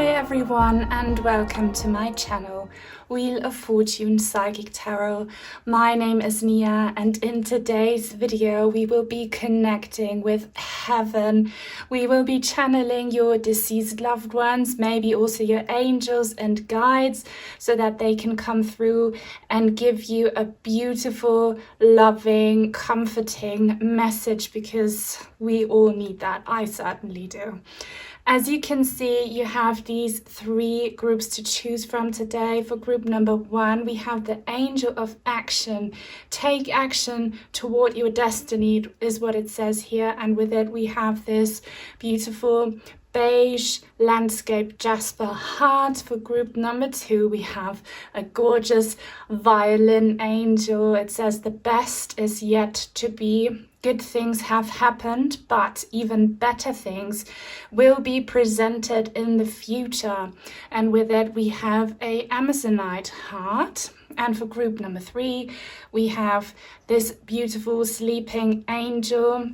Hi everyone and welcome to my channel, Wheel of Fortune Psychic Tarot. My name is Nia and in today's video we will be connecting with heaven. We will be channeling your deceased loved ones, maybe also your angels and guides, so that they can come through and give you a beautiful, loving, comforting message, because we all need that. I certainly do. As you can see, you have these three groups to choose from today. For group number one, we have the Angel of Action. Take action toward your destiny is what it says here. And with it, we have this beautiful beige landscape Jasper heart. For group number two, we have a gorgeous violin angel. It says the best is yet to be. Good things have happened, but even better things will be presented in the future. And with it, we have a Amazonite heart. And for group number three, we have this beautiful sleeping angel.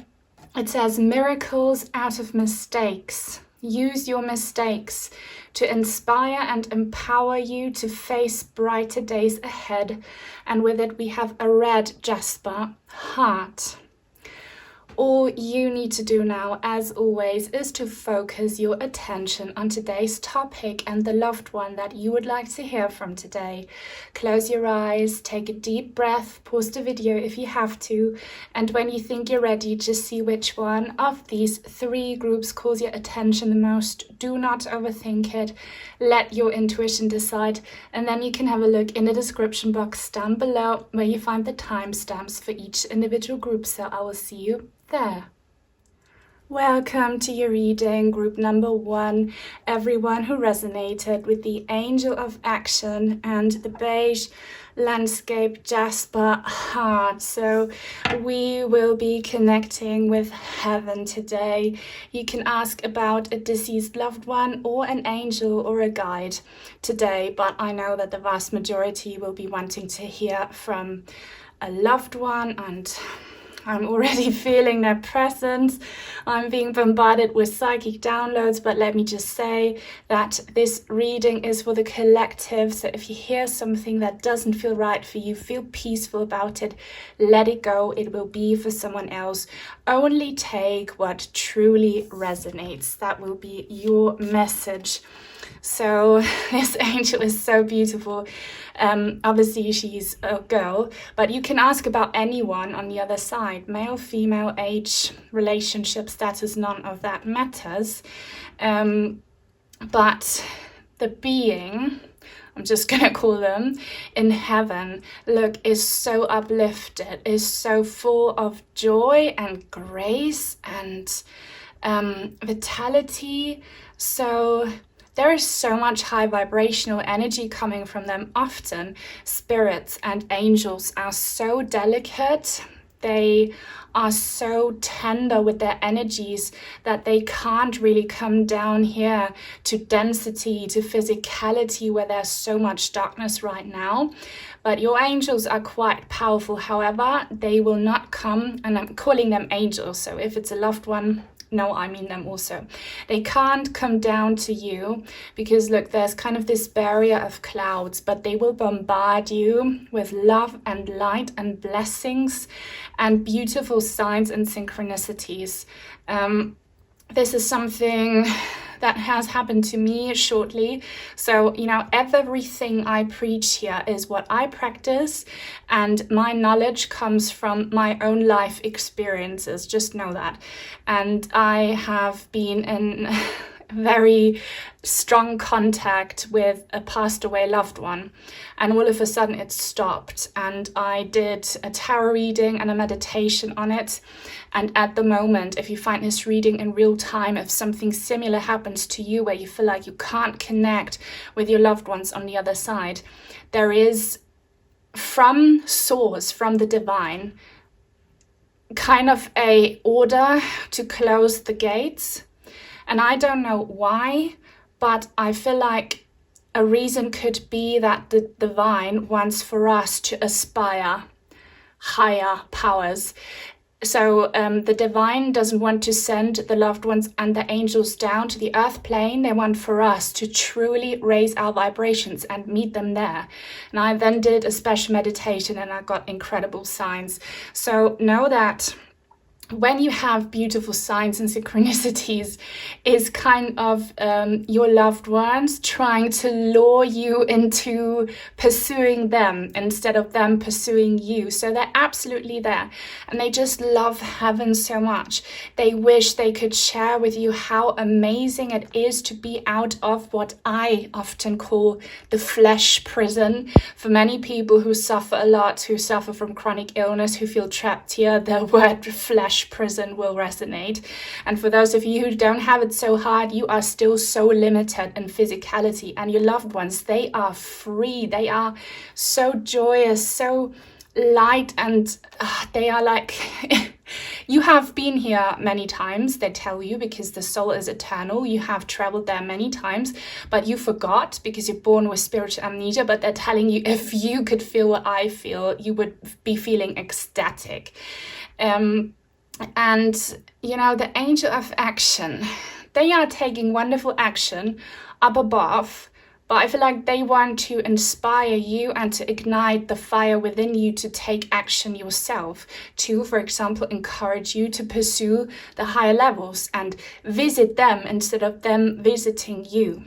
It says miracles out of mistakes. Use your mistakes to inspire and empower you to face brighter days ahead. And with it, we have a red Jasper heart. All you need to do now, as always, is to focus your attention on today's topic and the loved one that you would like to hear from today. Close your eyes, take a deep breath, pause the video if you have to, and when you think you're ready, just see which one of these three groups calls your attention the most. Do not overthink it. Let your intuition decide, and then you can have a look in the description box down below where you find the timestamps for each individual group, so I will see you there. Welcome to your reading, group number one. Everyone who resonated with the Angel of Action and the beige landscape Jasper heart. So we will be connecting with heaven today. You can ask about a deceased loved one or an angel or a guide today, but I know that the vast majority will be wanting to hear from a loved one, and I'm already feeling their presence. I'm being bombarded with psychic downloads, but let me just say that this reading is for the collective. So if you hear something that doesn't feel right for you, feel peaceful about it, let it go. It will be for someone else. Only take what truly resonates. That will be your message. So this angel is so beautiful. Obviously she's a girl, but you can ask about anyone on the other side. Male, female, age, relationship status, none of that matters. But the being, I'm just gonna call them, in heaven, look, is so uplifted, is so full of joy and grace and vitality. So there is so much high vibrational energy coming from them. Often spirits and angels are so delicate, they are so tender with their energies that they can't really come down here to density, to physicality, where there's so much darkness right now. But your angels are quite powerful. However, they will not come, and I'm calling them angels, so if it's a loved one, no, I mean them also. They can't come down to you because look, there's kind of this barrier of clouds, but they will bombard you with love and light and blessings and beautiful signs and synchronicities. This is something that has happened to me shortly. So, you know, everything I preach here is what I practice, and my knowledge comes from my own life experiences. Just know that. And I have been in very strong contact with a passed away loved one, and all of a sudden it stopped, and I did a tarot reading and a meditation on it. And at the moment, if you find this reading in real time, if something similar happens to you where you feel like you can't connect with your loved ones on the other side, there is from source, from the divine, kind of a order to close the gates. And I don't know why, but I feel like a reason could be that the divine wants for us to aspire higher powers. So the divine doesn't want to send the loved ones and the angels down to the earth plane. They want for us to truly raise our vibrations and meet them there. And I then did a special meditation and I got incredible signs. So know that when you have beautiful signs and synchronicities, is kind of your loved ones trying to lure you into pursuing them instead of them pursuing you. So they're absolutely there and they just love heaven so much. They wish they could share with you how amazing it is to be out of what I often call the flesh prison. For many people who suffer a lot, who suffer from chronic illness, who feel trapped here, the word flesh prison will resonate. And for those of you who don't have it so hard, you are still so limited in physicality, and your loved ones, they are free, they are so joyous, so light, and they are like you have been here many times, they tell you, because the soul is eternal. You have traveled there many times, but you forgot because you're born with spiritual amnesia. But they're telling you, if you could feel what I feel, you would be feeling ecstatic. And you know, the angel of action, they are taking wonderful action up above, but I feel like they want to inspire you and to ignite the fire within you to take action yourself, to, for example, encourage you to pursue the higher levels and visit them instead of them visiting you.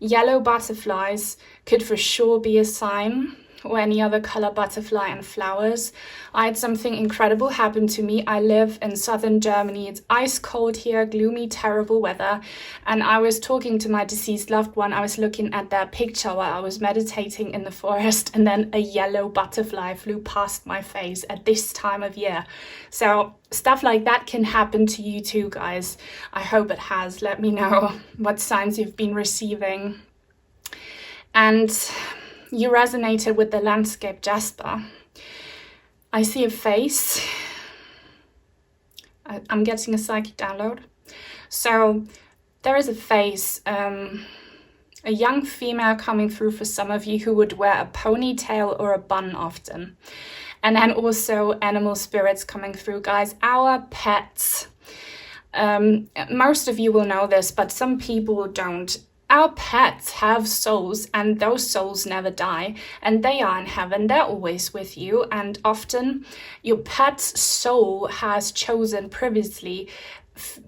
Yellow butterflies could for sure be a sign, or any other color butterfly and flowers. I had something incredible happen to me. I live in southern Germany. It's ice cold here, gloomy, terrible weather. And I was talking to my deceased loved one. I was looking at their picture while I was meditating in the forest, and then a yellow butterfly flew past my face at this time of year. So stuff like that can happen to you too, guys. I hope it has. Let me know what signs you've been receiving. And you resonated with the landscape, Jasper. I see a face. I'm getting a psychic download. So there is a face, a young female coming through for some of you who would wear a ponytail or a bun often. And then also animal spirits coming through, guys. Our pets. Most of you will know this, but some people don't. Our pets have souls, and those souls never die, and they are in heaven. They're always with you, and often your pet's soul has chosen previously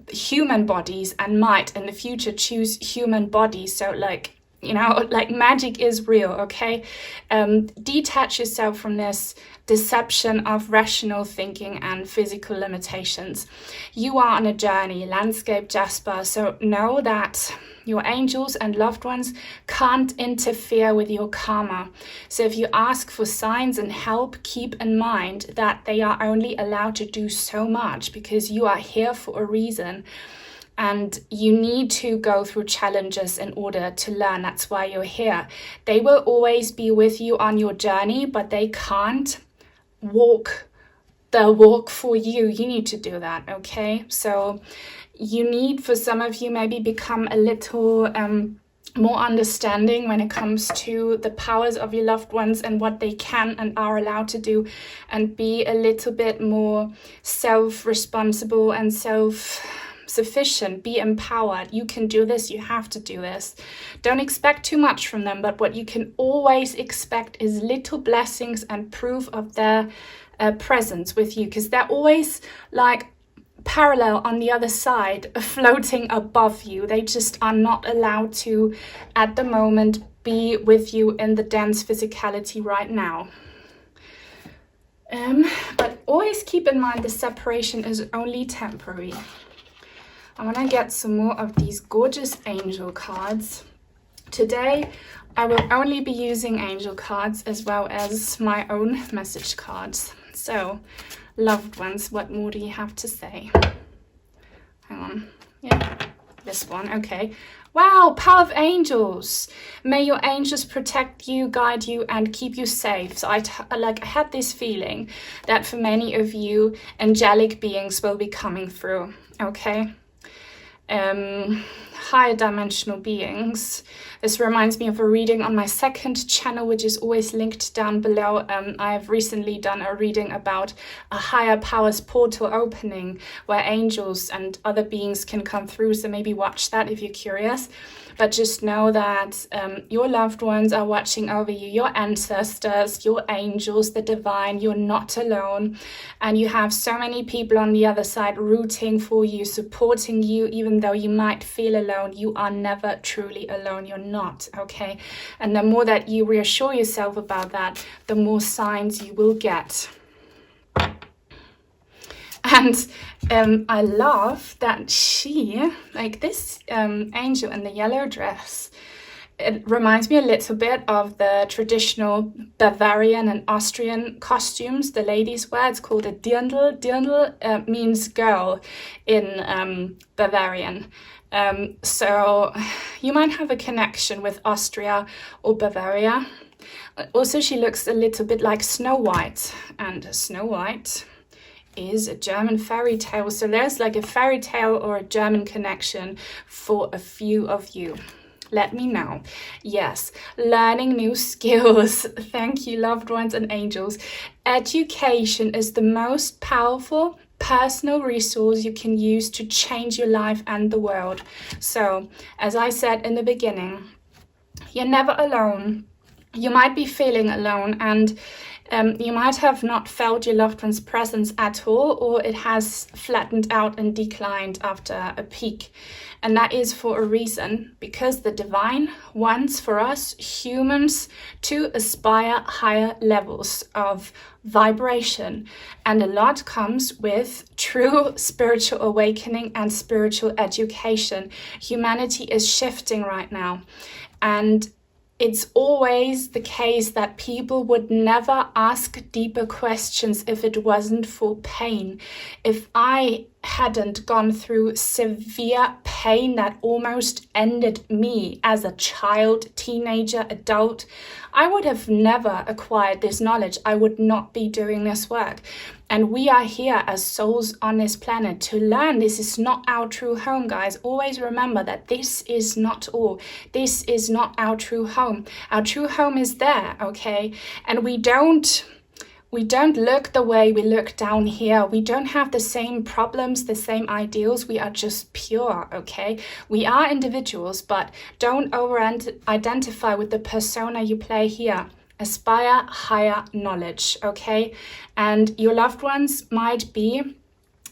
human bodies and might in the future choose human bodies. So like, you know, like magic is real, okay? Detach yourself from this deception of rational thinking and physical limitations. You are on a journey, landscape Jasper, so know that your angels and loved ones can't interfere with your karma. So if you ask for signs and help, keep in mind that they are only allowed to do so much because you are here for a reason. And you need to go through challenges in order to learn. That's why you're here. They will always be with you on your journey, but they can't walk the walk for you. You need to do that, okay? So you need, for some of you, maybe become a little more understanding when it comes to the powers of your loved ones and what they can and are allowed to do, and be a little bit more self-responsible and self-sufficient. Be empowered. You can do this. You have to do this. Don't expect too much from them, but what you can always expect is little blessings and proof of their presence with you, because they're always like parallel on the other side, floating above you. They just are not allowed to, at the moment, be with you in the dense physicality right now. But always keep in mind the separation is only temporary. I want to get some more of these gorgeous angel cards. Today, I will only be using angel cards as well as my own message cards. So, loved ones, what more do you have to say? Hang on. Yeah, this one. Okay. Wow, power of angels. May your angels protect you, guide you, and keep you safe. So I had this feeling that for many of you, angelic beings will be coming through. Okay. higher dimensional beings. This reminds me of a reading on my second channel, which is always linked down below. I've recently done a reading about a higher powers portal opening where angels and other beings can come through. So maybe watch that if you're curious. But just know that your loved ones are watching over you, your ancestors, your angels, the divine. You're not alone. And you have so many people on the other side rooting for you, supporting you, even though you might feel alone. You are never truly alone. You're not, okay? And the more that you reassure yourself about that, the more signs you will get. And I love that she, like this angel in the yellow dress, it reminds me a little bit of the traditional Bavarian and Austrian costumes the ladies wear. It's called a dirndl. Dirndl means girl in Bavarian. So you might have a connection with Austria or Bavaria. Also, she looks a little bit like Snow White, and Snow White is a German fairy tale. So there's like a fairy tale or a German connection for a few of you. Let me know. Yes, learning new skills. Thank you, loved ones and angels. Education is the most powerful personal resource you can use to change your life and the world. So, as I said in the beginning, you're never alone. You might be feeling alone, and you might have not felt your loved one's presence at all, or it has flattened out and declined after a peak. And that is for a reason, because the divine wants for us humans to aspire higher levels of vibration. And a lot comes with true spiritual awakening and spiritual education. Humanity is shifting right now. And it's always the case that people would never ask deeper questions if it wasn't for pain. If I hadn't gone through severe pain that almost ended me as a child, teenager, adult, I would have never acquired this knowledge. I would not be doing this work. And we are here as souls on this planet to learn. This is not our true home, guys. Always remember that this is not all. This is not our true home. Our true home is there, okay? And we don't look the way we look down here. We don't have the same problems, the same ideals. We are just pure, okay? We are individuals, but don't over-identify with the persona you play here. Aspire higher knowledge, okay? And your loved ones might be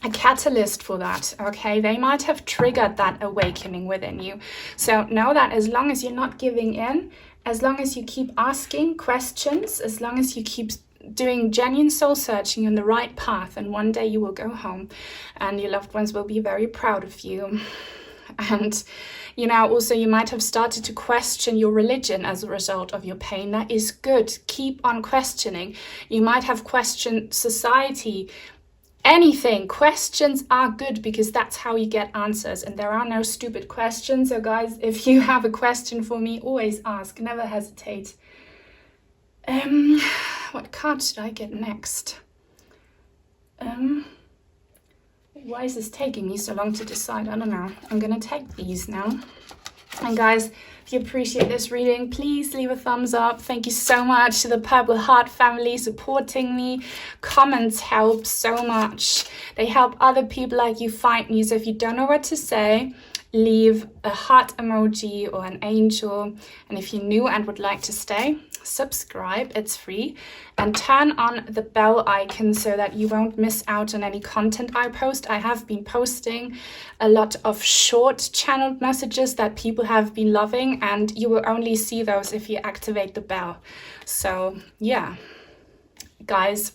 a catalyst for that, okay? They might have triggered that awakening within you. So know that as long as you're not giving in, as long as you keep asking questions, as long as you keep doing genuine soul searching on the right path, and one day you will go home and your loved ones will be very proud of you. And you know, also you might have started to question your religion as a result of your pain. That is good. Keep on questioning. You might have questioned society. Anything. Questions are good because that's how you get answers, and there are no stupid questions. So guys, if you have a question for me, always ask, never hesitate. What card should I get next? Why is this taking me so long to decide? I don't know. I'm gonna take these now. And guys, if you appreciate this reading, please leave a thumbs up. Thank you so much to the Purple Heart family supporting me. Comments help so much. They help other people like you find me. So if you don't know what to say, leave a heart emoji or an angel. And if you're new and would like to stay, subscribe, it's free, and turn on the bell icon so that you won't miss out on any content I post. I have been posting a lot of short channeled messages that people have been loving, and you will only see those if you activate the bell. So yeah, guys,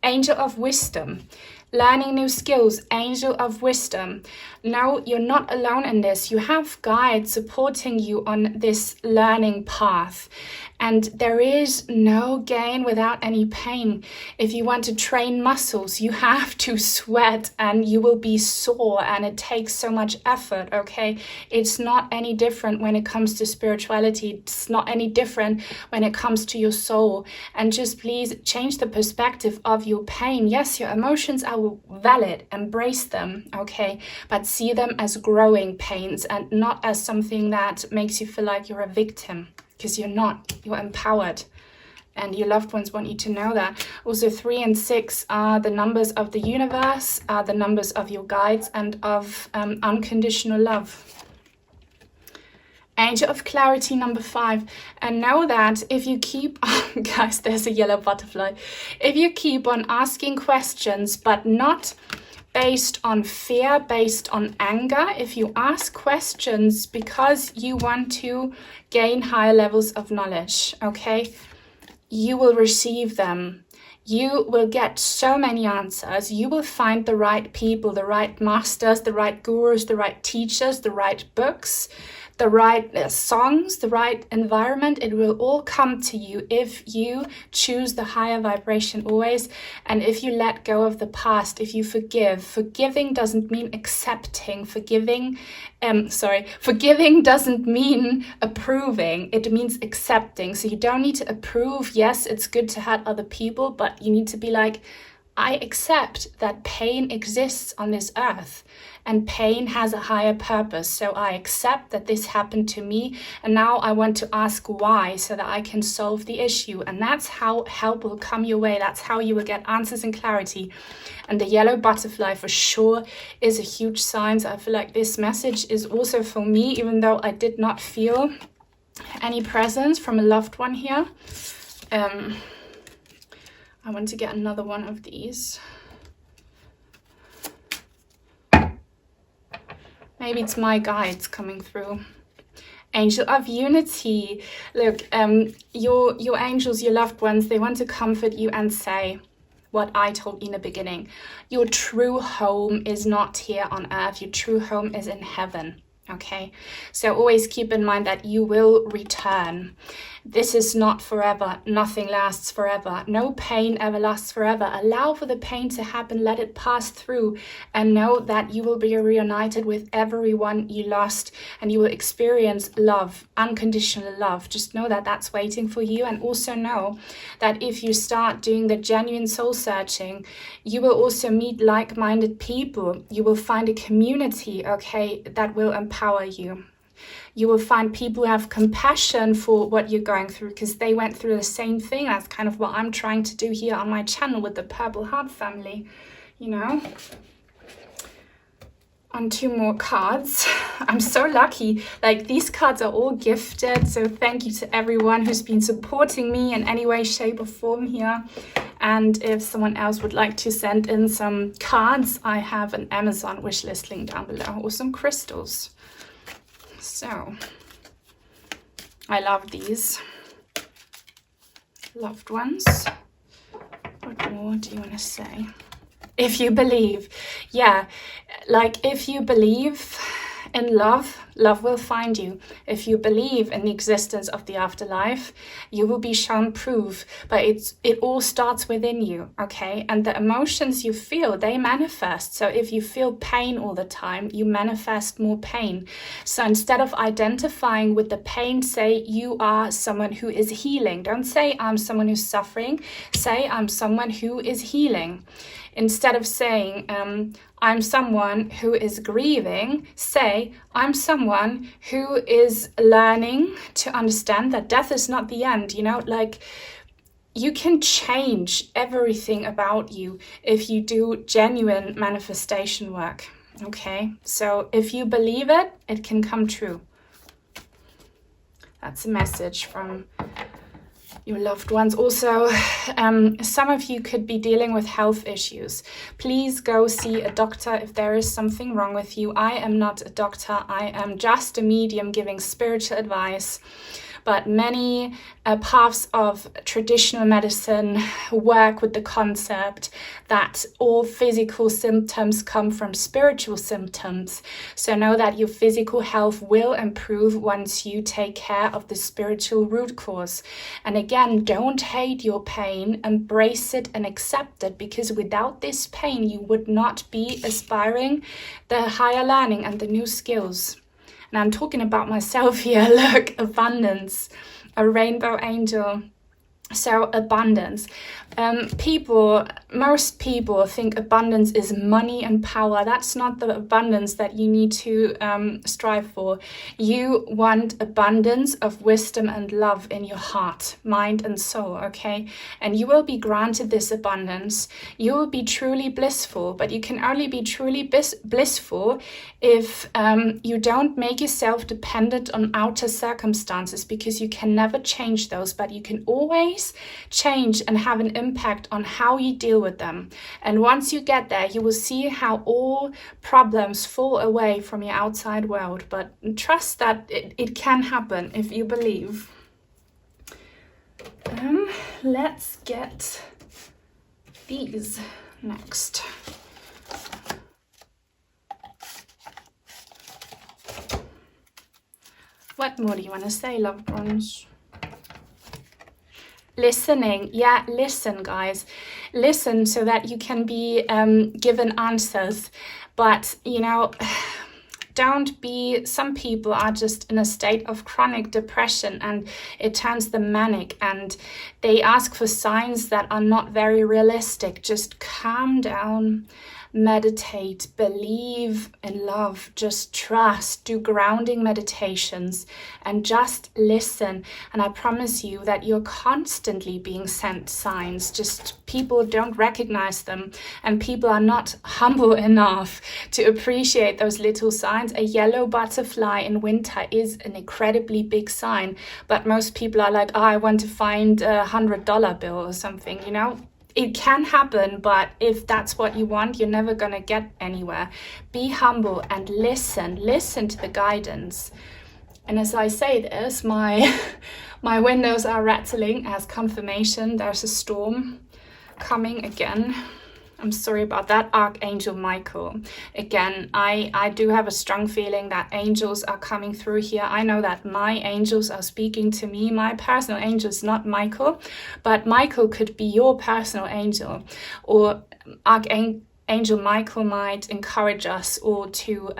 Angel of Wisdom. Learning new skills, Angel of Wisdom. No, you're not alone in this. You have guides supporting you on this learning path. And there is no gain without any pain. If you want to train muscles, you have to sweat and you will be sore, and it takes so much effort, okay? It's not any different when it comes to spirituality. It's not any different when it comes to your soul. And just please change the perspective of your pain. Yes, your emotions are valid, embrace them, okay? But see them as growing pains and not as something that makes you feel like you're a victim, because you're not. You're empowered. And your loved ones want you to know that. Also, 3 and 6 are the numbers of the universe, are the numbers of your guides and of unconditional love. Angel of Clarity, number 5. And know that if you keep on, guys, there's a yellow butterfly. If you keep on asking questions, but not based on fear, based on anger, if you ask questions because you want to gain higher levels of knowledge, okay, you will receive them. You will get so many answers. You will find the right people, the right masters, the right gurus, the right teachers, the right books, the right songs, the right environment. It will all come to you if you choose the higher vibration always, and if you let go of the past, if you forgive. Forgiving doesn't mean accepting. Forgiving doesn't mean approving. It means accepting. So you don't need to approve. Yes, it's good to hurt other people, but you need to be like, I accept that pain exists on this earth and pain has a higher purpose. So I accept that this happened to me, and now I want to ask why so that I can solve the issue. And that's how help will come your way. That's how you will get answers and clarity. And the yellow butterfly for sure is a huge sign. So I feel like this message is also for me, even though I did not feel any presence from a loved one here. I want to get another one of these. Maybe it's my guides coming through. Angel of Unity. Look, your angels, your loved ones, they want to comfort you and say what I told you in the beginning. Your true home is not here on earth. Your true home is in heaven. Okay, so always keep in mind that you will return. This is not forever. Nothing lasts forever. No pain ever lasts forever. Allow for the pain to happen. Let it pass through, and know that you will be reunited with everyone you lost, and you will experience love, unconditional love. Just know that that's waiting for you. And also know that if you start doing the genuine soul searching, you will also meet like-minded people. You will find a community, okay, that will empower you. You will find people who have compassion for what you're going through, because they went through the same thing. That's kind of what I'm trying to do here on my channel with the Purple Heart family, you know. On 2 more cards. I'm so lucky. Like, these cards are all gifted. So thank you to everyone who's been supporting me in any way, shape or form here. And if someone else would like to send in some cards, I have an Amazon wishlist link down below, or some crystals. So, I love these. Loved ones. What more do you want to say? If you believe. Yeah, like if you believe in love, love will find you. If you believe in the existence of the afterlife, you will be shown proof. But it all starts within you, okay? And the emotions you feel, they manifest. So if you feel pain all the time, you manifest more pain. So instead of identifying with the pain, say you are someone who is healing. Don't say I'm someone who's suffering. Say I'm someone who is healing. Instead of saying I'm someone who is grieving, say I'm someone who is learning to understand that death is not the end. You know, like, you can change everything about you if you do genuine manifestation work. Okay, so if you believe it, it can come true. That's a message from your loved ones. Also, some of you could be dealing with health issues. Please go see a doctor if there is something wrong with you. I am not a doctor. I am just a medium giving spiritual advice. but many paths of traditional medicine work with the concept that all physical symptoms come from spiritual symptoms. So know that your physical health will improve once you take care of the spiritual root cause. And again, don't hate your pain, embrace it and accept it, because without this pain you would not be aspiring the higher learning and the new skills. And I'm talking about myself here. Look, abundance, a rainbow angel. So abundance. Most people think abundance is money and power. That's not the abundance that you need to strive for. You want abundance of wisdom and love in your heart, mind and soul, okay? And you will be granted this abundance. You will be truly blissful, but you can only be truly blissful if you don't make yourself dependent on outer circumstances, because you can never change those, but you can always change and have an impact on how you deal with them. And once you get there, you will see how all problems fall away from your outside world. But trust that it can happen if you believe. Let's get these next. What more do you want to say, loved ones? Listening. Yeah, listen, guys. Listen so that you can be given answers. But, you know, some people are just in a state of chronic depression and it turns them manic and they ask for signs that are not very realistic. Just calm down. Meditate, believe in love, just trust, do grounding meditations and just listen. And I promise you that you're constantly being sent signs, just people don't recognize them and people are not humble enough to appreciate those little signs. A yellow butterfly in winter is an incredibly big sign, but most people are like, oh, I want to find $100 bill or something, you know. It can happen, but if that's what you want, you're never going to get anywhere. Be humble and listen to the guidance. And as I say this, my windows are rattling as confirmation. There's a storm coming again. I'm sorry about that. Archangel Michael. Again, I do have a strong feeling that angels are coming through here. I know that my angels are speaking to me. My personal angel is not Michael, but Michael could be your personal angel, or Archangel Michael might encourage us all to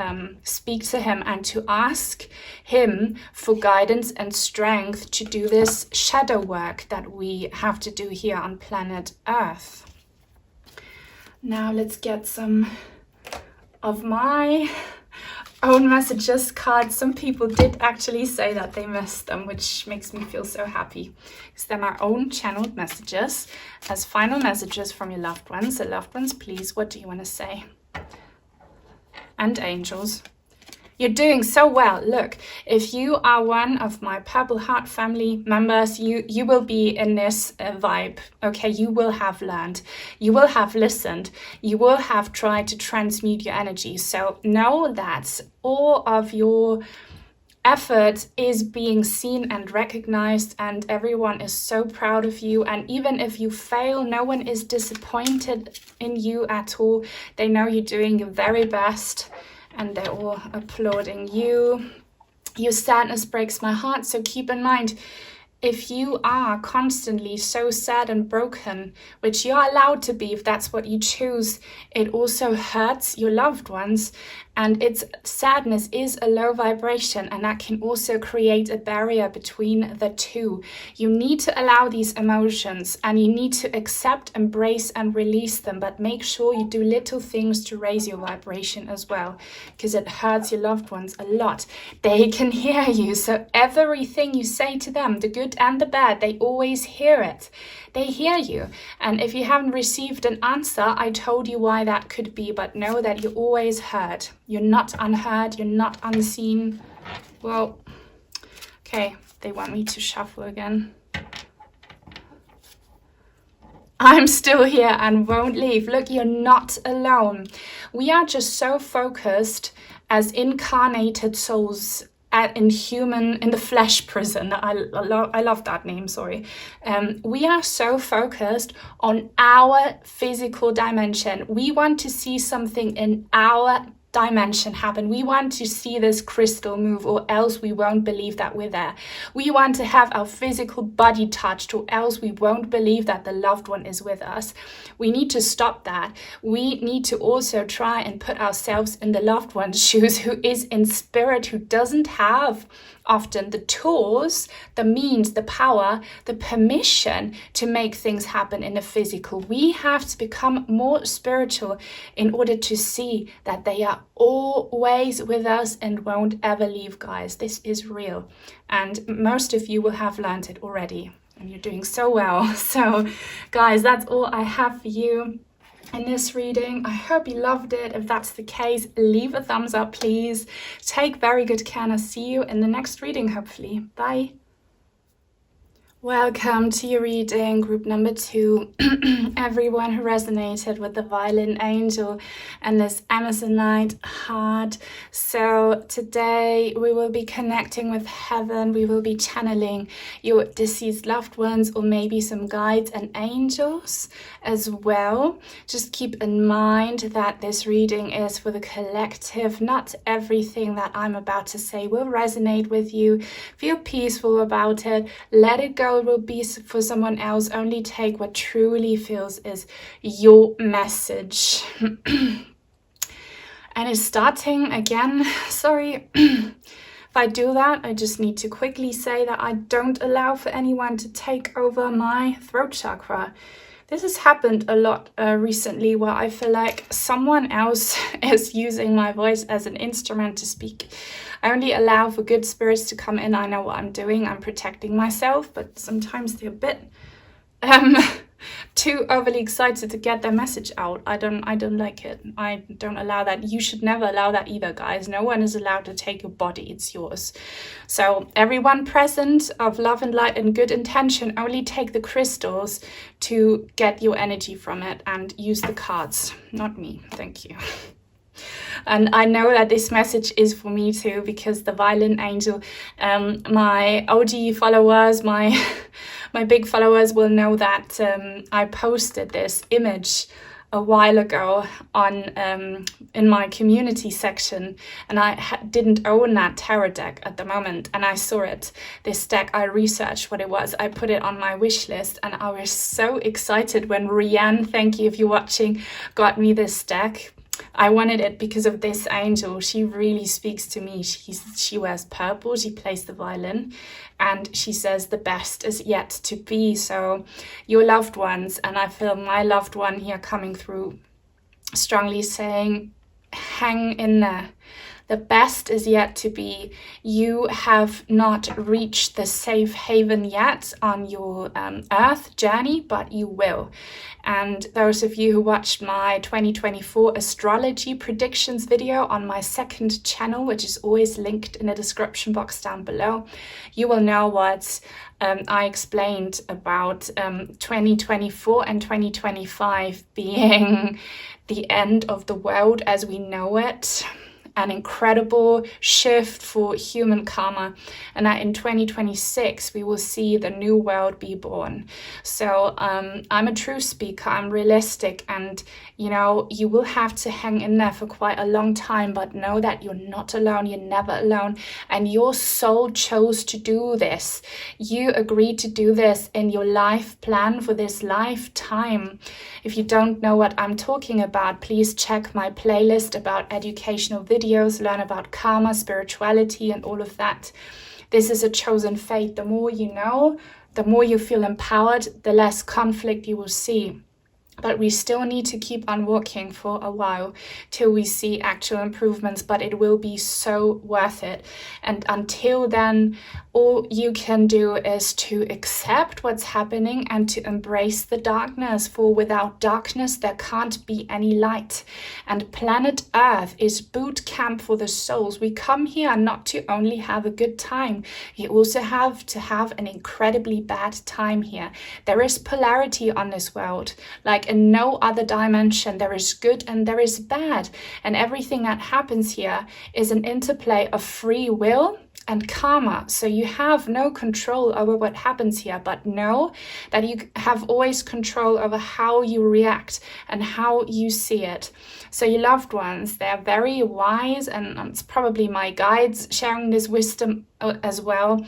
speak to him and to ask him for guidance and strength to do this shadow work that we have to do here on planet Earth. Now let's get some of my own messages cards. Some people did actually say that they missed them, which makes me feel so happy, because they're my own channeled messages as final messages from your loved ones. So loved ones, please, what do you want to say? And angels. You're doing so well. Look, if you are one of my Purple Heart family members, you will be in this vibe, okay? You will have learned, you will have listened, you will have tried to transmute your energy. So know that all of your effort is being seen and recognized, and everyone is so proud of you. And even if you fail, no one is disappointed in you at all. They know you're doing your very best. And they're all applauding you. Your sadness breaks my heart. So keep in mind, if you are constantly so sad and broken, which you're allowed to be if that's what you choose, it also hurts your loved ones. And its sadness is a low vibration, and that can also create a barrier between the two. You need to allow these emotions, and you need to accept, embrace, and release them. But make sure you do little things to raise your vibration as well, because it hurts your loved ones a lot. They can hear you, so everything you say to them, the good and the bad, they always hear it. They hear you. And if you haven't received an answer, I told you why that could be, but know that you're always heard. You're not unheard, you're not unseen. Well, okay, they want me to shuffle again. I'm still here and won't leave. Look, you're not alone. We are just so focused as incarnated souls in the flesh prison. I love that name, sorry. We are so focused on our physical dimension. We want to see something in our dimension happen. We want to see this crystal move, or else we won't believe that we're there. We want to have our physical body touched, or else we won't believe that the loved one is with us. We need to stop that. We need to also try and put ourselves in the loved one's shoes, who is in spirit, who doesn't have often the tools, the means, the power, the permission to make things happen in the physical. We have to become more spiritual in order to see that they are always with us and won't ever leave, guys. This is real. And most of you will have learned it already. And you're doing so well. So, guys, that's all I have for you in this reading. I hope you loved it. If that's the case, leave a thumbs up, please. Take very good care, and I'll see you in the next reading, hopefully. Bye. Welcome to your reading, group number 2. Everyone who resonated with the violin angel and this Amazonite heart. So today we will be connecting with heaven. We will be channeling your deceased loved ones, or maybe some guides and angels as well. Just keep in mind that this reading is for the collective. Not everything that I'm about to say will resonate with you. Feel peaceful about it. Let it go. It will be for someone else. Only take what truly feels is your message. And it's starting again. Sorry. If I do that, I just need to quickly say that I don't allow for anyone to take over my throat chakra. This has happened a lot recently, where I feel like someone else is using my voice as an instrument to speak. I only allow for good spirits to come in. I know what I'm doing. I'm protecting myself, but sometimes they're a bit too overly excited to get their message out. I don't like it. I don't allow that. You should never allow that either, guys. No one is allowed to take your body. It's yours. So everyone present of love and light and good intention, only take the crystals to get your energy from it, and use the cards, not me. Thank you. And I know that this message is for me too, because the violin angel, my OG followers, my big followers will know that I posted this image a while ago on in my community section, and I didn't own that tarot deck at the moment, and I saw it, this deck. I researched what it was, I put it on my wish list, and I was so excited when Rianne, thank you if you're watching, got me this deck. I wanted it because of this angel. She really speaks to me. She wears purple, she plays the violin, and she says the best is yet to be. So your loved ones, and I feel my loved one here coming through strongly, saying, hang in there. The best is yet to be. You have not reached the safe haven yet on your earth journey, but you will. And those of you who watched my 2024 astrology predictions video on my second channel, which is always linked in the description box down below, you will know what I explained about 2024 and 2025 being the end of the world as we know it. An incredible shift for human karma, and that in 2026 we will see the new world be born. So I'm a true speaker, I'm realistic, and you know, you will have to hang in there for quite a long time, but know that you're not alone, you're never alone, and your soul chose to do this. You agreed to do this in your life plan for this lifetime. If you don't know what I'm talking about, please check my playlist about educational videos, learn about karma, spirituality, and all of that. This is a chosen fate. The more you know, the more you feel empowered, the less conflict you will see. But we still need to keep on walking for a while till we see actual improvements, but it will be so worth it. And until then, all you can do is to accept what's happening and to embrace the darkness, for without darkness there can't be any light. And planet Earth is boot camp for the souls. We come here not to only have a good time, we also have to have an incredibly bad time here. There is polarity on this world, like in no other dimension. There is good and there is bad, and everything that happens here is an interplay of free will and karma. So you have no control over what happens here, but know that you have always control over how you react and how you see it. So your loved ones, they're very wise, and it's probably my guides sharing this wisdom as well.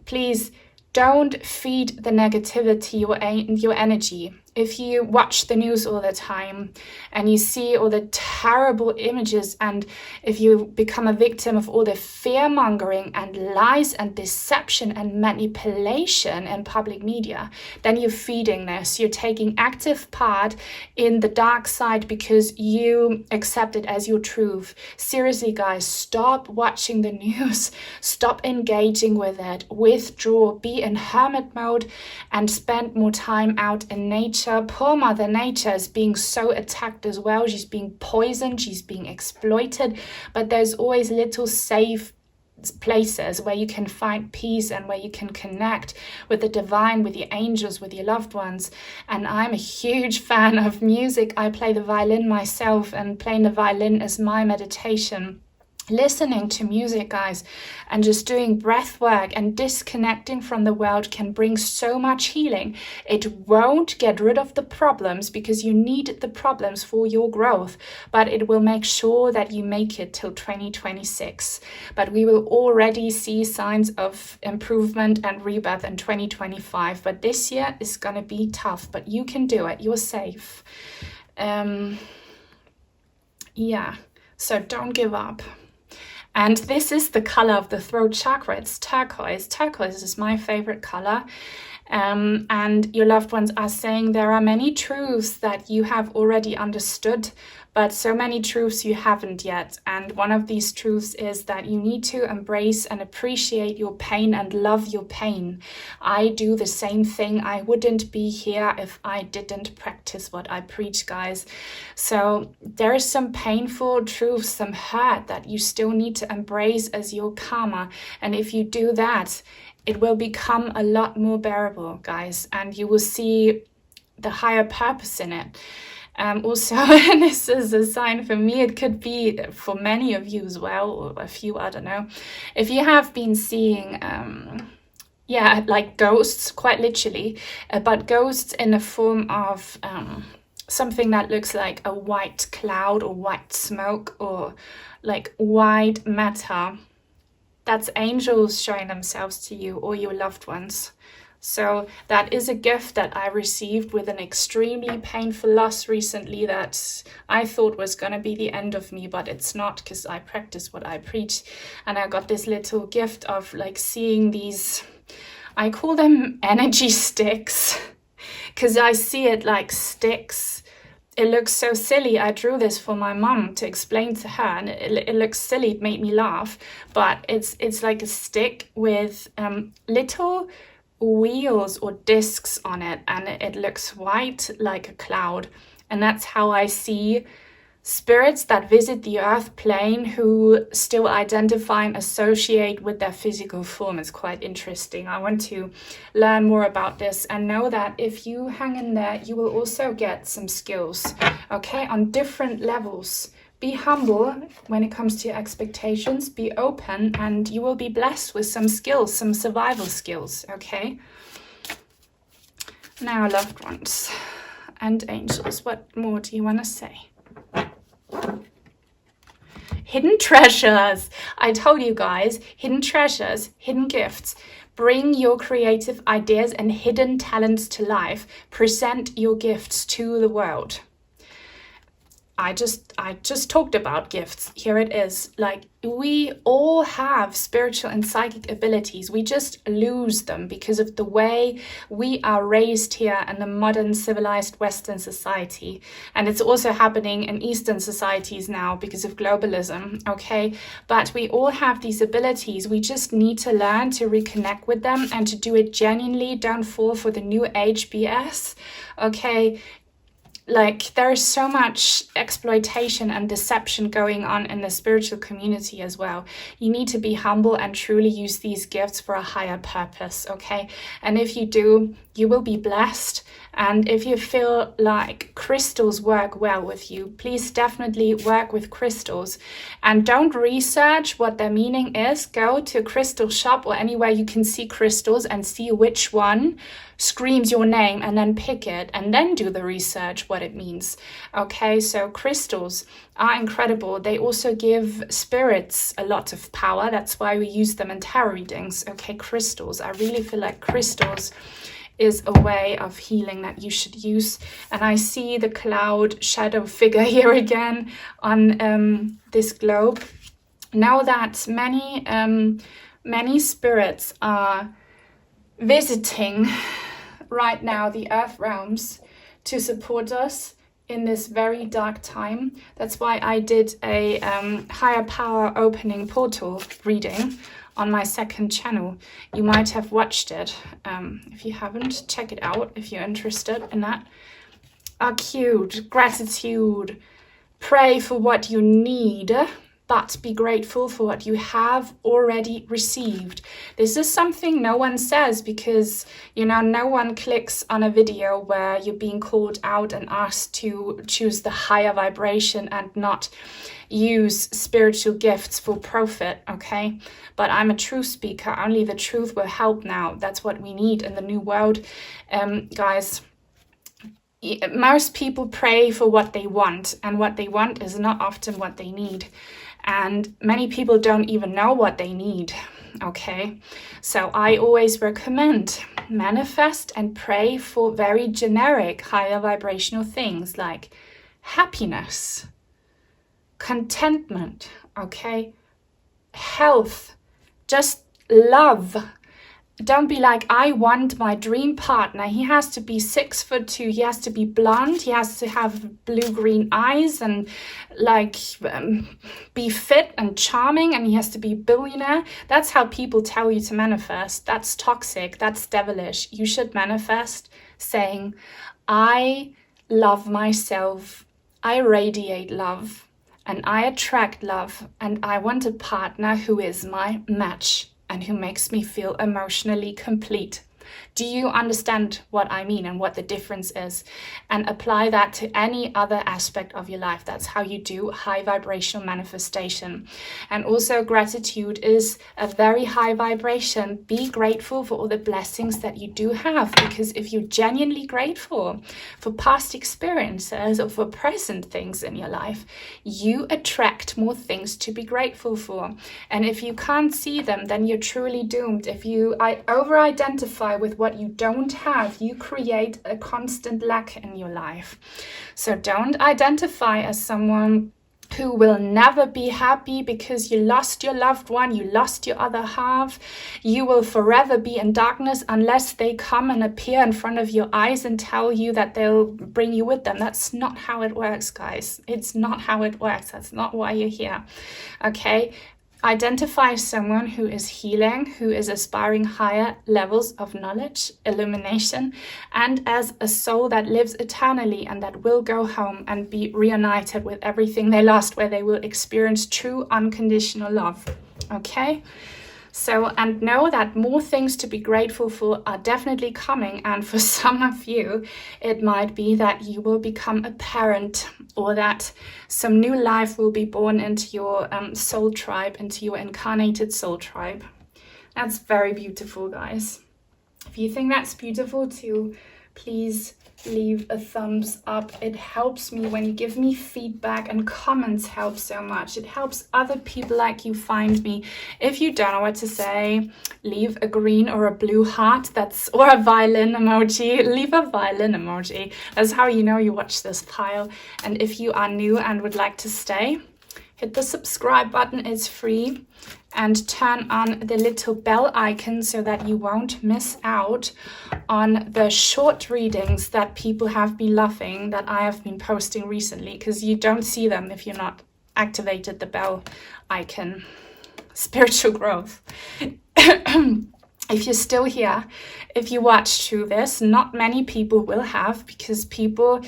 Please don't feed the negativity your energy. If you watch the news all the time and you see all the terrible images, and if you become a victim of all the fear-mongering and lies and deception and manipulation in public media, then you're feeding this. You're taking active part in the dark side because you accept it as your truth. Seriously, guys, stop watching the news. Stop engaging with it. Withdraw. Be in hermit mode and spend more time out in nature. Poor Mother Nature is being so attacked as well. She's being poisoned, she's being exploited, but there's always little safe places where you can find peace and where you can connect with the divine, with your angels, with your loved ones. And I'm a huge fan of music. I play the violin myself, and playing the violin is my meditation. Listening to music, guys, and just doing breath work and disconnecting from the world can bring so much healing. It won't get rid of the problems because you need the problems for your growth, but it will make sure that you make it till 2026. But we will already see signs of improvement and rebirth in 2025. But this year is going to be tough, but you can do it. You're safe. Yeah, so don't give up. And this is the color of the throat chakra. It's turquoise. Turquoise is my favorite color. And your loved ones are saying there are many truths that you have already understood, but so many truths you haven't yet. And one of these truths is that you need to embrace and appreciate your pain and love your pain. I do the same thing. I wouldn't be here if I didn't practice what I preach, guys. So there is some painful truths, some hurt that you still need to embrace as your karma. And if you do that, it will become a lot more bearable, guys, and you will see the higher purpose in it. Also, and this is a sign for me, it could be for many of you as well, or a few, I don't know. If you have been seeing, like ghosts, quite literally, but ghosts in the form of something that looks like a white cloud or white smoke or like white matter, that's angels showing themselves to you or your loved ones. So that is a gift that I received with an extremely painful loss recently that I thought was going to be the end of me, but it's not, because I practice what I preach. And I got this little gift of like seeing these, I call them energy sticks, because I see it like sticks. It looks so silly. I drew this for my mum to explain to her, and it looks silly. It made me laugh, but it's like a stick with little wheels or discs on it, and it looks white like a cloud. And that's how I see spirits that visit the earth plane who still identify and associate with their physical form. Is quite interesting. I want to learn more about this, and know that if you hang in there, you will also get some skills, okay, on different levels. Be humble when it comes to your expectations, be open, and you will be blessed with some skills, some survival skills, okay? Now, loved ones and angels, what more do you want to say? Hidden treasures. I told you guys, hidden treasures, hidden gifts. Bring your creative ideas and hidden talents to life. Present your gifts to the world. I just talked about gifts. Here it is. Like, we all have spiritual and psychic abilities. We just lose them because of the way we are raised here in the modern civilized Western society. And it's also happening in Eastern societies now because of globalism, okay? But we all have these abilities. We just need to learn to reconnect with them and to do it genuinely. Don't fall for the new age BS, okay? like there is so much exploitation and deception going on in the spiritual community as well. You need to be humble and truly use these gifts for a higher purpose, okay? And if you do, you will be blessed. And if you feel like crystals work well with you, please definitely work with crystals. And don't research what their meaning is. Go to a crystal shop or anywhere you can see crystals and see which one screams your name, and then pick it and then do the research what it means. Okay, so crystals are incredible. They also give spirits a lot of power. That's why we use them in tarot readings. Okay, crystals. I really feel like crystals is a way of healing that you should use. And I see the cloud shadow figure here again on this globe. Know that many spirits are visiting right now the earth realms to support us in this very dark time. That's why I did a higher power opening portal reading on my second channel. You might have watched it. If you haven't, check it out if you're interested in that. Cute. Gratitude. Pray for what you need, but be grateful for what you have already received. This is something no one says because, you know, no one clicks on a video where you're being called out and asked to choose the higher vibration and not use spiritual gifts for profit, okay? But I'm a truth speaker. Only the truth will help now. That's what we need in the new world. Guys, most people pray for what they want, and what they want is not often what they need. And many people don't even know what they need, okay? So I always recommend manifest and pray for very generic, higher vibrational things like happiness, contentment, okay? Health, just love. Don't be like, I want my dream partner. He has to be 6'2". He has to be blonde. He has to have blue-green eyes and like be fit and charming, and he has to be billionaire. That's how people tell you to manifest. That's toxic. That's devilish. You should manifest saying, I love myself. I radiate love and I attract love, and I want a partner who is my match and who makes me feel emotionally complete. Do you understand what I mean and what the difference is? And apply that to any other aspect of your life. That's how you do high vibrational manifestation. And also gratitude is a very high vibration. Be grateful for all the blessings that you do have, because if you're genuinely grateful for past experiences or for present things in your life, you attract more things to be grateful for. And if you can't see them, then you're truly doomed. If you over-identify with what you don't have, you create a constant lack in your life. So don't identify as someone who will never be happy because you lost your loved one, you lost your other half. You will forever be in darkness unless they come and appear in front of your eyes and tell you that they'll bring you with them. That's not how it works, guys. It's not how it works. That's not why you're here. Okay? Identify as someone who is healing, who is aspiring higher levels of knowledge, illumination, and as a soul that lives eternally and that will go home and be reunited with everything they lost, where they will experience true unconditional love. Okay? So, and know that more things to be grateful for are definitely coming. And for some of you, it might be that you will become a parent, or that some new life will be born into your soul tribe, into your incarnated soul tribe. That's very beautiful, guys. If you think that's beautiful too, please leave a thumbs up. It helps me when you give me feedback, and comments help so much. It helps other people like you find me. If you don't know what to say, leave a green or a blue heart, or a violin emoji. Leave a violin emoji. That's how you know you watch this pile. And if you are new and would like to stay, hit the subscribe button. It's free. And turn on the little bell icon so that you won't miss out on the short readings that people have been loving, that I have been posting recently, because you don't see them if you're not activated the bell icon. Spiritual growth. If you're still here, if you watched through this, not many people will have, because people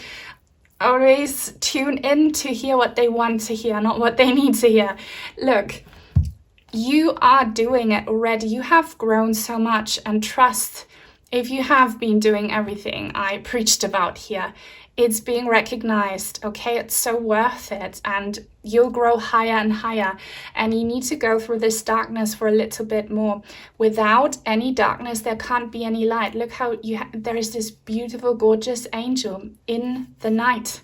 always tune in to hear what they want to hear, not what they need to hear. Look, you are doing it already. You have grown so much, and trust, if you have been doing everything I preached about here, it's being recognized, okay? It's so worth it, and you'll grow higher and higher, and you need to go through this darkness for a little bit more. Without any darkness, there can't be any light. Look how there is this beautiful, gorgeous angel in the night,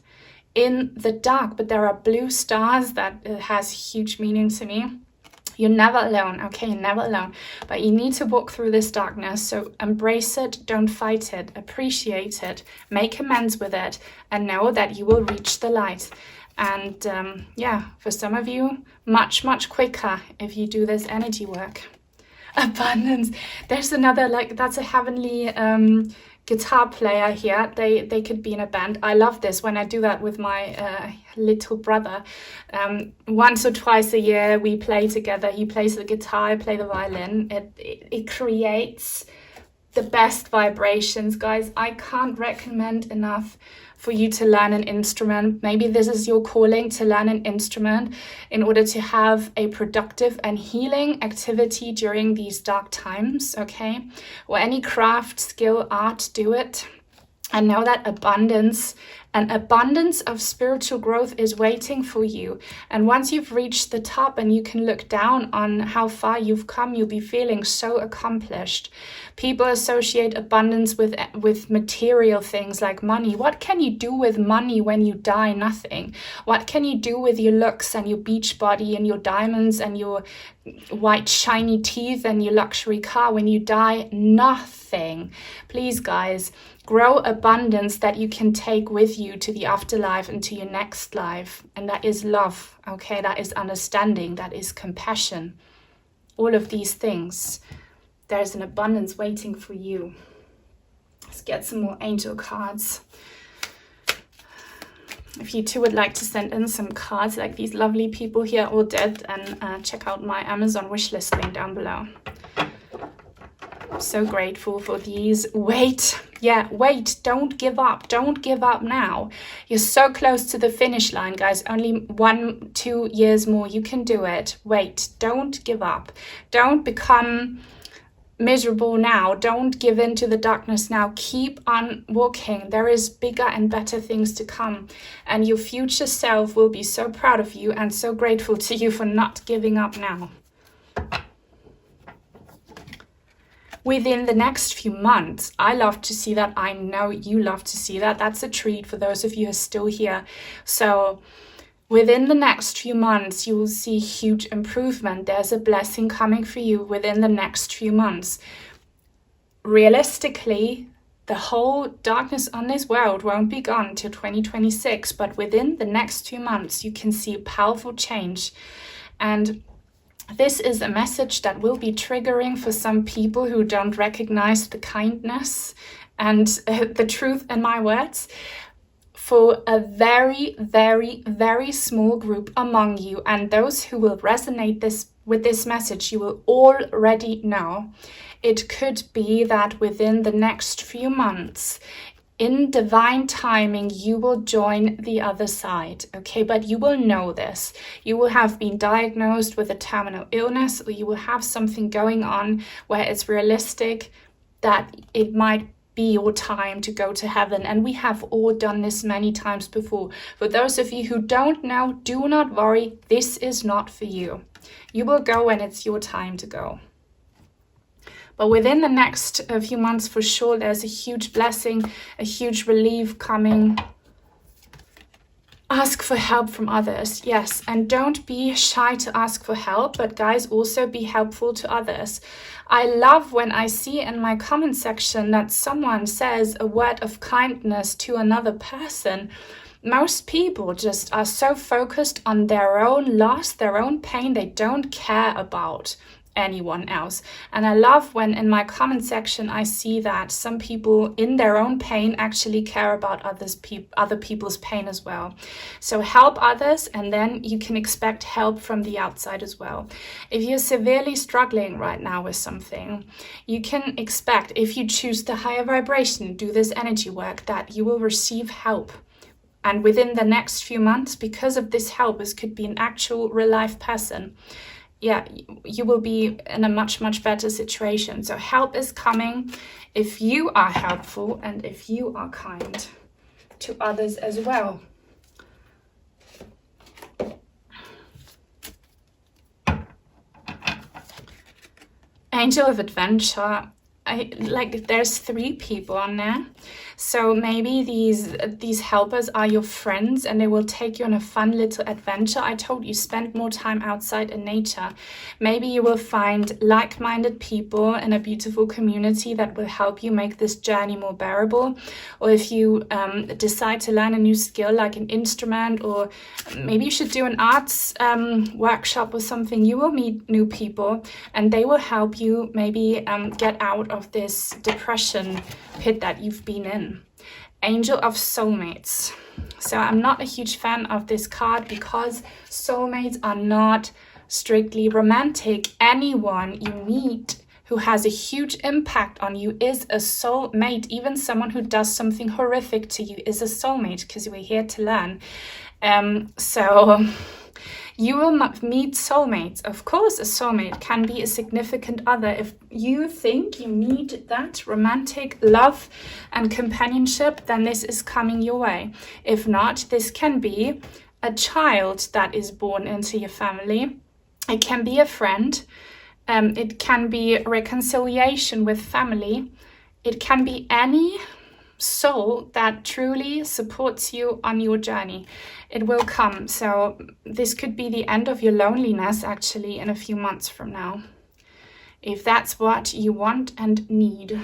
in the dark, but there are blue stars. That has huge meaning to me. You're never alone, okay? You're never alone. But you need to walk through this darkness. So embrace it, don't fight it, appreciate it, make amends with it, and know that you will reach the light. And yeah, for some of you, much, much quicker if you do this energy work. Abundance. There's another, like, that's a heavenly guitar player here. They could be in a band. I love this when I do that with my little brother. Once or twice a year we play together. He plays the guitar, I play the violin. It creates the best vibrations, guys. I can't recommend enough for you to learn an instrument. Maybe this is your calling, to learn an instrument in order to have a productive and healing activity during these dark times, okay? Or any craft, skill, art, do it. And know that an abundance of spiritual growth is waiting for you. And once you've reached the top and you can look down on how far you've come, you'll be feeling so accomplished. People associate abundance with material things like money. What can you do with money when you die? Nothing. What can you do with your looks and your beach body and your diamonds and your white shiny teeth and your luxury car when you die? Nothing. Please, guys, grow abundance that you can take with you to the afterlife and to your next life. And that is love, okay? That is understanding, that is compassion. All of these things. There's an abundance waiting for you. Let's get some more angel cards. If you too would like to send in some cards like these lovely people here, all dead, and check out my Amazon wishlist link down below. I'm so grateful for these. Wait, don't give up. Don't give up now. You're so close to the finish line, guys. Only 1-2 years more. You can do it. Wait, don't give up. Don't become miserable now. Don't give in to the darkness now. Keep on walking. There is bigger and better things to come, and your future self will be so proud of you and so grateful to you for not giving up now. Within the next few months, I love to see that. I know you love to see that. That's a treat for those of you who are still here. So within the next few months, you will see huge improvement. There's a blessing coming for you within the next few months. Realistically, the whole darkness on this world won't be gone till 2026, but within the next 2 months, you can see powerful change. And this is a message that will be triggering for some people who don't recognize the kindness and the truth in my words. For a very, very, very small group among you, and those who will resonate with this message, you will already know. It could be that within the next few months, in divine timing, you will join the other side, okay? But you will know this. You will have been diagnosed with a terminal illness, or you will have something going on where it's realistic that it might be your time to go to heaven. And we have all done this many times before. For those of you who don't know, do not worry. This is not for you. You will go when it's your time to go. But within the next few months, for sure, there's a huge blessing, a huge relief coming. Ask for help from others, yes. And don't be shy to ask for help, but guys, also be helpful to others. I love when I see in my comment section that someone says a word of kindness to another person. Most people just are so focused on their own loss, their own pain, they don't care about anyone else. And I love when in my comment section I see that some people in their own pain actually care about other people's pain as well. So help others, and then you can expect help from the outside as well. If you're severely struggling right now with something, you can expect, if you choose the higher vibration, do this energy work, that you will receive help And within the next few months, because of this help, this could be an actual real life person, yeah, you will be in a much, much better situation. So help is coming if you are helpful and if you are kind to others as well. Angel of Adventure. There's 3 people on there. So maybe these helpers are your friends and they will take you on a fun little adventure. I told you, spend more time outside in nature. Maybe you will find like-minded people in a beautiful community that will help you make this journey more bearable. Or if you decide to learn a new skill like an instrument, or maybe you should do an arts workshop or something, you will meet new people and they will help you maybe get out of this depression pit that you've been in. Angel of Soulmates. So I'm not a huge fan of this card because soulmates are not strictly romantic. Anyone you meet who has a huge impact on you is a soulmate. Even someone who does something horrific to you is a soulmate, because we're here to learn. So you will meet soulmates. Of course, a soulmate can be a significant other. If you think you need that romantic love and companionship, then this is coming your way. If not, this can be a child that is born into your family. It can be a friend. It can be reconciliation with family. It can be any soul that truly supports you on your journey. It will come. So this could be the end of your loneliness actually in a few months from now, if that's what you want and need.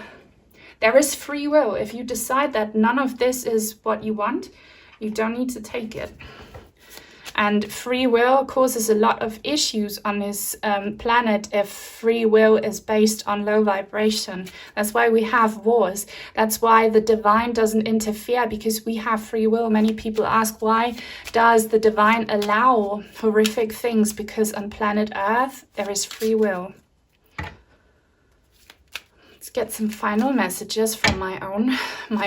There is free will. If you decide that none of this is what you want, you don't need to take it. And free will causes a lot of issues on this planet if free will is based on low vibration. That's why we have wars. That's why the divine doesn't interfere, because we have free will. Many people ask, why does the divine allow horrific things? Because on planet Earth, there is free will. Let's get some final messages from my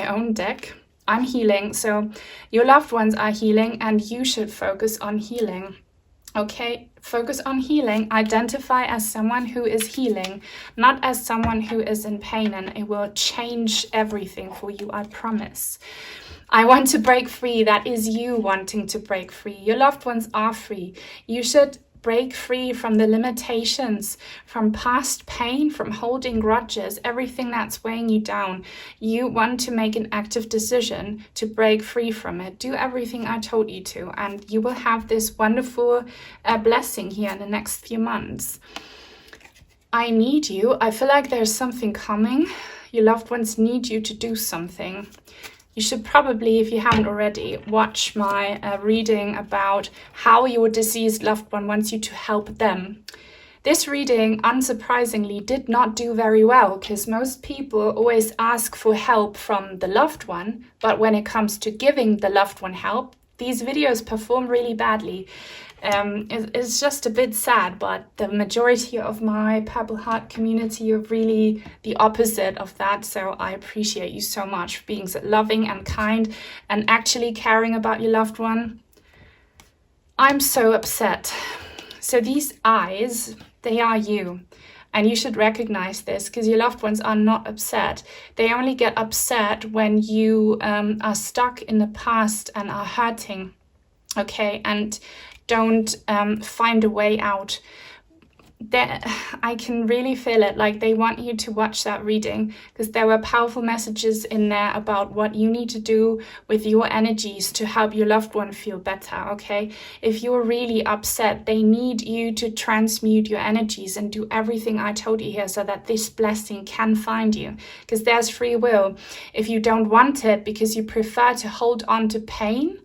own deck. I'm healing, so your loved ones are healing and you should focus on healing. Okay, focus on healing. Identify as someone who is healing, not as someone who is in pain, and it will change everything for you, I promise. I want to break free. That is you wanting to break free. Your loved ones are free. You should break free from the limitations, from past pain, from holding grudges, everything that's weighing you down. You want to make an active decision to break free from it. Do everything I told you to, and you will have this wonderful blessing here in the next few months. I need you. I feel like there's something coming. Your loved ones need you to do something. You should probably, if you haven't already, watch my reading about how your deceased loved one wants you to help them. This reading, unsurprisingly, did not do very well, because most people always ask for help from the loved one, but when it comes to giving the loved one help, these videos perform really badly. It's just a bit sad, but the majority of my Purple Heart community are really the opposite of that. So I appreciate you so much for being so loving and kind and actually caring about your loved one. I'm so upset. So these eyes, they are you. And you should recognize this, because your loved ones are not upset. They only get upset when you are stuck in the past and are hurting. Okay, and don't find a way out. I can really feel it, like they want you to watch that reading, because there were powerful messages in there about what you need to do with your energies to help your loved one feel better. Okay, if you're really upset, they need you to transmute your energies and do everything I told you here so that this blessing can find you, because there's free will. If you don't want it because you prefer to hold on to pain,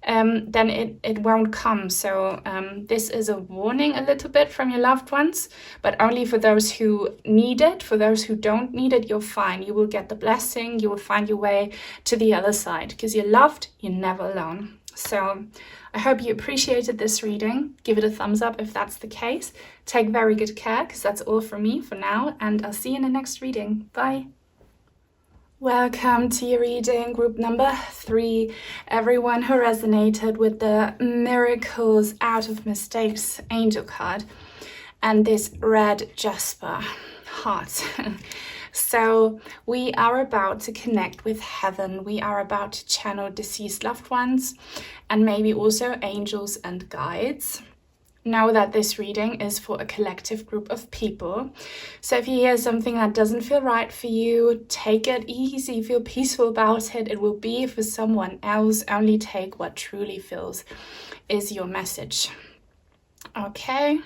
then it won't come. So this is a warning a little bit from your loved ones, but only for those who need it. For those who don't need it, you're fine. You will get the blessing. You will find your way to the other side, because you're loved. You're never alone. So I hope you appreciated this reading. Give it a thumbs up if that's the case. Take very good care, because that's all from me for now, and I'll see you in the next reading. Bye. Welcome to your reading, group number 3. Everyone who resonated with the Miracles Out of Mistakes angel card and this red Jasper heart. So we are about to connect with heaven. We are about to channel deceased loved ones and maybe also angels and guides. Know that this reading is for a collective group of people. So if you hear something that doesn't feel right for you, take it easy, feel peaceful about it. It will be for someone else. Only take what truly feels is your message. Okay.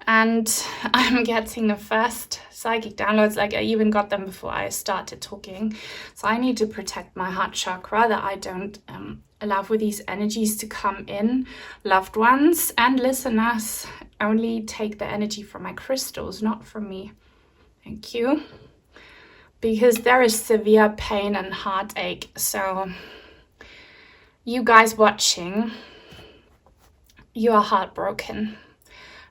And I'm getting the first psychic downloads, like I even got them before I started talking. So I need to protect my heart chakra, that I don't allow for these energies to come in. Loved ones and listeners, only take the energy from my crystals, not from me. Thank you. Because there is severe pain and heartache. So you guys watching, you are heartbroken.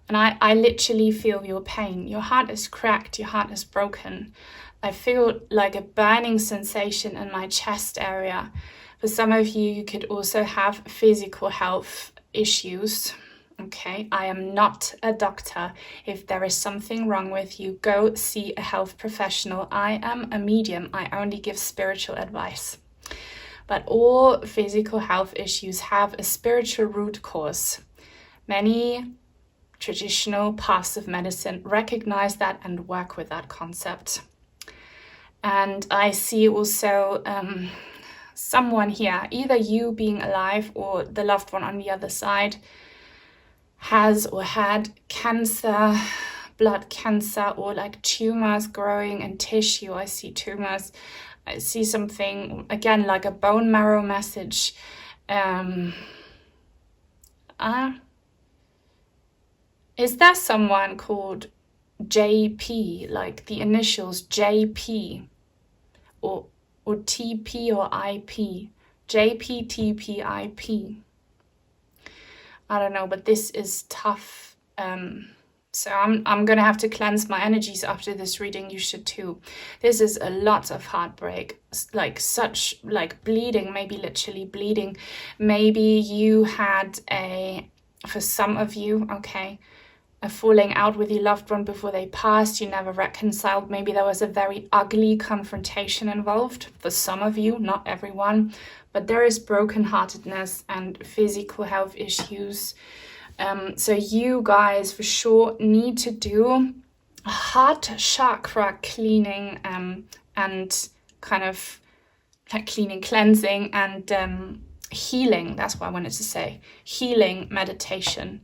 And I literally feel your pain. Your heart is cracked, your heart is broken. I feel like a burning sensation in my chest area. For some of you, you could also have physical health issues. Okay, I am not a doctor. If there is something wrong with you, go see a health professional. I am a medium. I only give spiritual advice. But all physical health issues have a spiritual root cause. Many traditional paths of medicine recognize that and work with that concept. And I see also someone here, either you being alive or the loved one on the other side, has or had cancer, blood cancer, or like tumors growing in tissue. I see tumors. I see something, again, like a bone marrow message. Is there someone called JP, like the initials JP, or TP or IP? JP, TP, IP. I don't know, but this is tough. So I'm gonna have to cleanse my energies after this reading. You should too. This is a lot of heartbreak, like such like bleeding, maybe literally bleeding. Maybe you had for some of you, okay, a falling out with your loved one before they passed, you never reconciled. Maybe there was a very ugly confrontation involved for some of you, not everyone, but there is brokenheartedness and physical health issues. So you guys for sure need to do a heart chakra cleaning and kind of like cleaning, cleansing and healing. That's what I wanted to say. Healing meditation.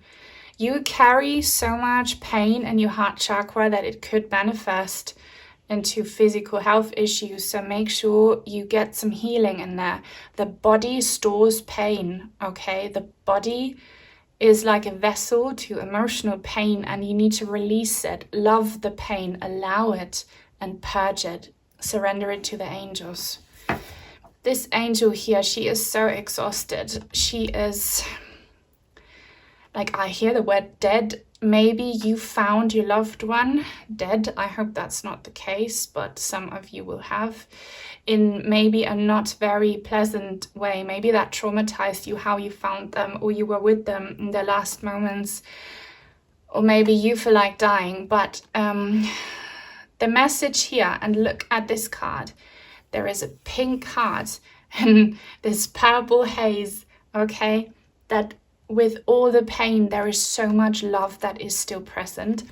You carry so much pain in your heart chakra that it could manifest into physical health issues. So make sure you get some healing in there. The body stores pain, okay? The body is like a vessel to emotional pain, and you need to release it. Love the pain, allow it, and purge it. Surrender it to the angels. This angel here, she is so exhausted. She is... like, I hear the word dead. Maybe you found your loved one dead. I hope that's not the case, but some of you will have, in maybe a not very pleasant way. Maybe that traumatized you, how you found them, or you were with them in their last moments, or maybe you feel like dying. But the message here, and look at this card, there is a pink heart and this purple haze, okay, that with all the pain, there is so much love that is still present.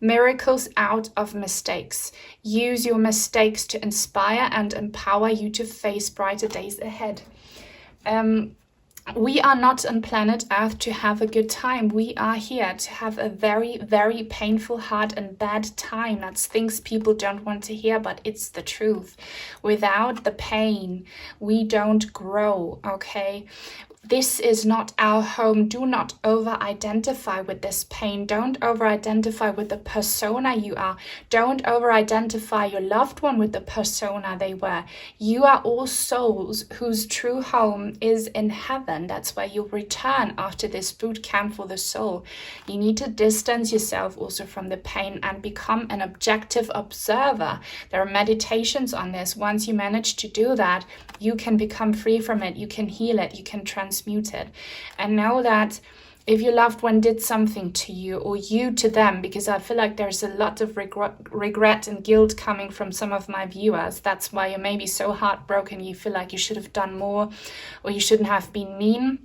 Miracles out of mistakes. Use your mistakes to inspire and empower you to face brighter days ahead. We are not on planet Earth to have a good time. We are here to have a very, very painful, hard and bad time. That's things people don't want to hear, but it's the truth. Without the pain, we don't grow, okay? This is not our home. Do not over-identify with this pain. Don't over-identify with the persona you are. Don't over-identify your loved one with the persona they were. You are all souls whose true home is in heaven. That's where you'll return after this boot camp for the soul. You need to distance yourself also from the pain and become an objective observer. There are meditations on this. Once you manage to do that, you can become free from it. You can heal it. You can transmute it. And know that if your loved one did something to you, or you to them, because I feel like there's a lot of regret and guilt coming from some of my viewers. That's why you're maybe so heartbroken. You feel like you should have done more, or you shouldn't have been mean.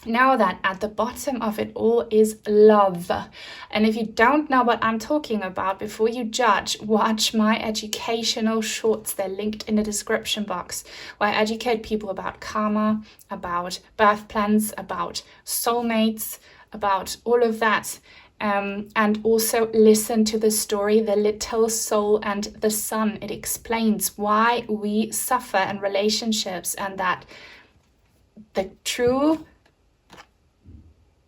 Know that at the bottom of it all is love. And if you don't know what I'm talking about, before you judge, watch my educational shorts. They're linked in the description box, where I educate people about karma, about birth plans, about soulmates, about all of that. And also listen to the story, The Little Soul and the Sun. It explains why we suffer in relationships, and that the true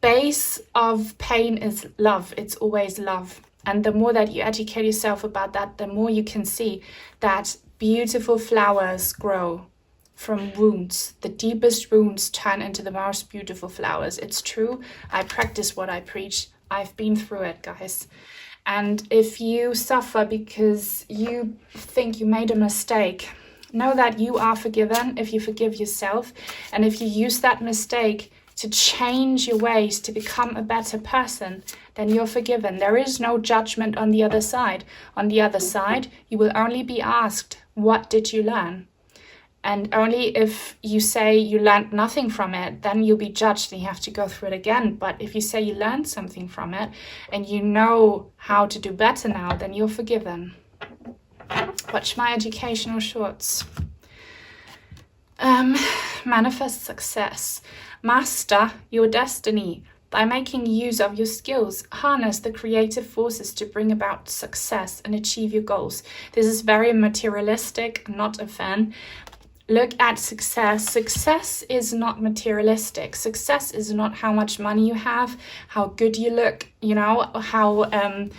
base of pain is love. It's always love. And the more that you educate yourself about that, the more you can see that beautiful flowers grow from wounds. The deepest wounds turn into the most beautiful flowers. It's true. I practice what I preach. I've been through it, guys. And if you suffer because you think you made a mistake, know that you are forgiven if you forgive yourself. And if you use that mistake to change your ways, to become a better person, then you're forgiven. There is no judgment on the other side. On the other side, you will only be asked, what did you learn? And only if you say you learned nothing from it, then you'll be judged and you have to go through it again. But if you say you learned something from it and you know how to do better now, then you're forgiven. Watch my educational shorts. Manifest success. Master your destiny by making use of your skills. Harness the creative forces to bring about success and achieve your goals. This is very materialistic. I'm not a fan. Look at success. Success is not materialistic. Success is not how much money you have, how good you look, how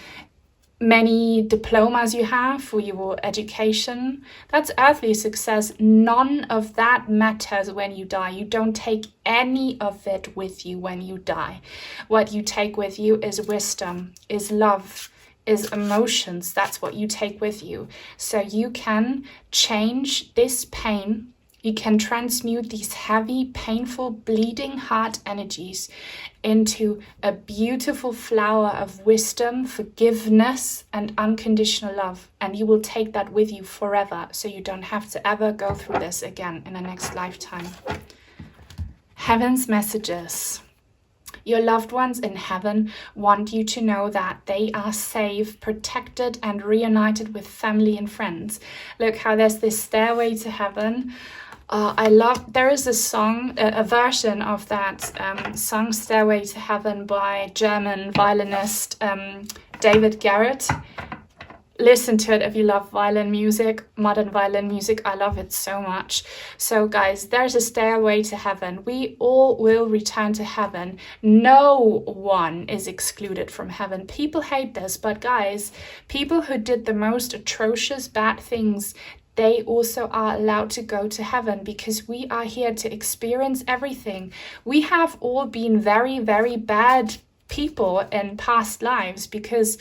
many diplomas you have for your education. That's earthly success. None of that matters when you die. You don't take any of it with you when you die. What you take with you is wisdom, is love, is emotions. That's what you take with you. So you can change this pain. You can transmute these heavy, painful, bleeding heart energies into a beautiful flower of wisdom, forgiveness, and unconditional love. And you will take that with you forever, so you don't have to ever go through this again in the next lifetime. Heaven's messages. Your loved ones in heaven want you to know that they are safe, protected, and reunited with family and friends. Look how there's this stairway to heaven. There is a song, a version of that song, Stairway to Heaven, by German violinist David Garrett. Listen to it if you love violin music, modern violin music. I love it so much. So guys, there's a stairway to heaven. We all will return to heaven. No one is excluded from heaven. People hate this, but guys, people who did the most atrocious bad things, they also are allowed to go to heaven, because we are here to experience everything. We have all been very, very bad people in past lives, because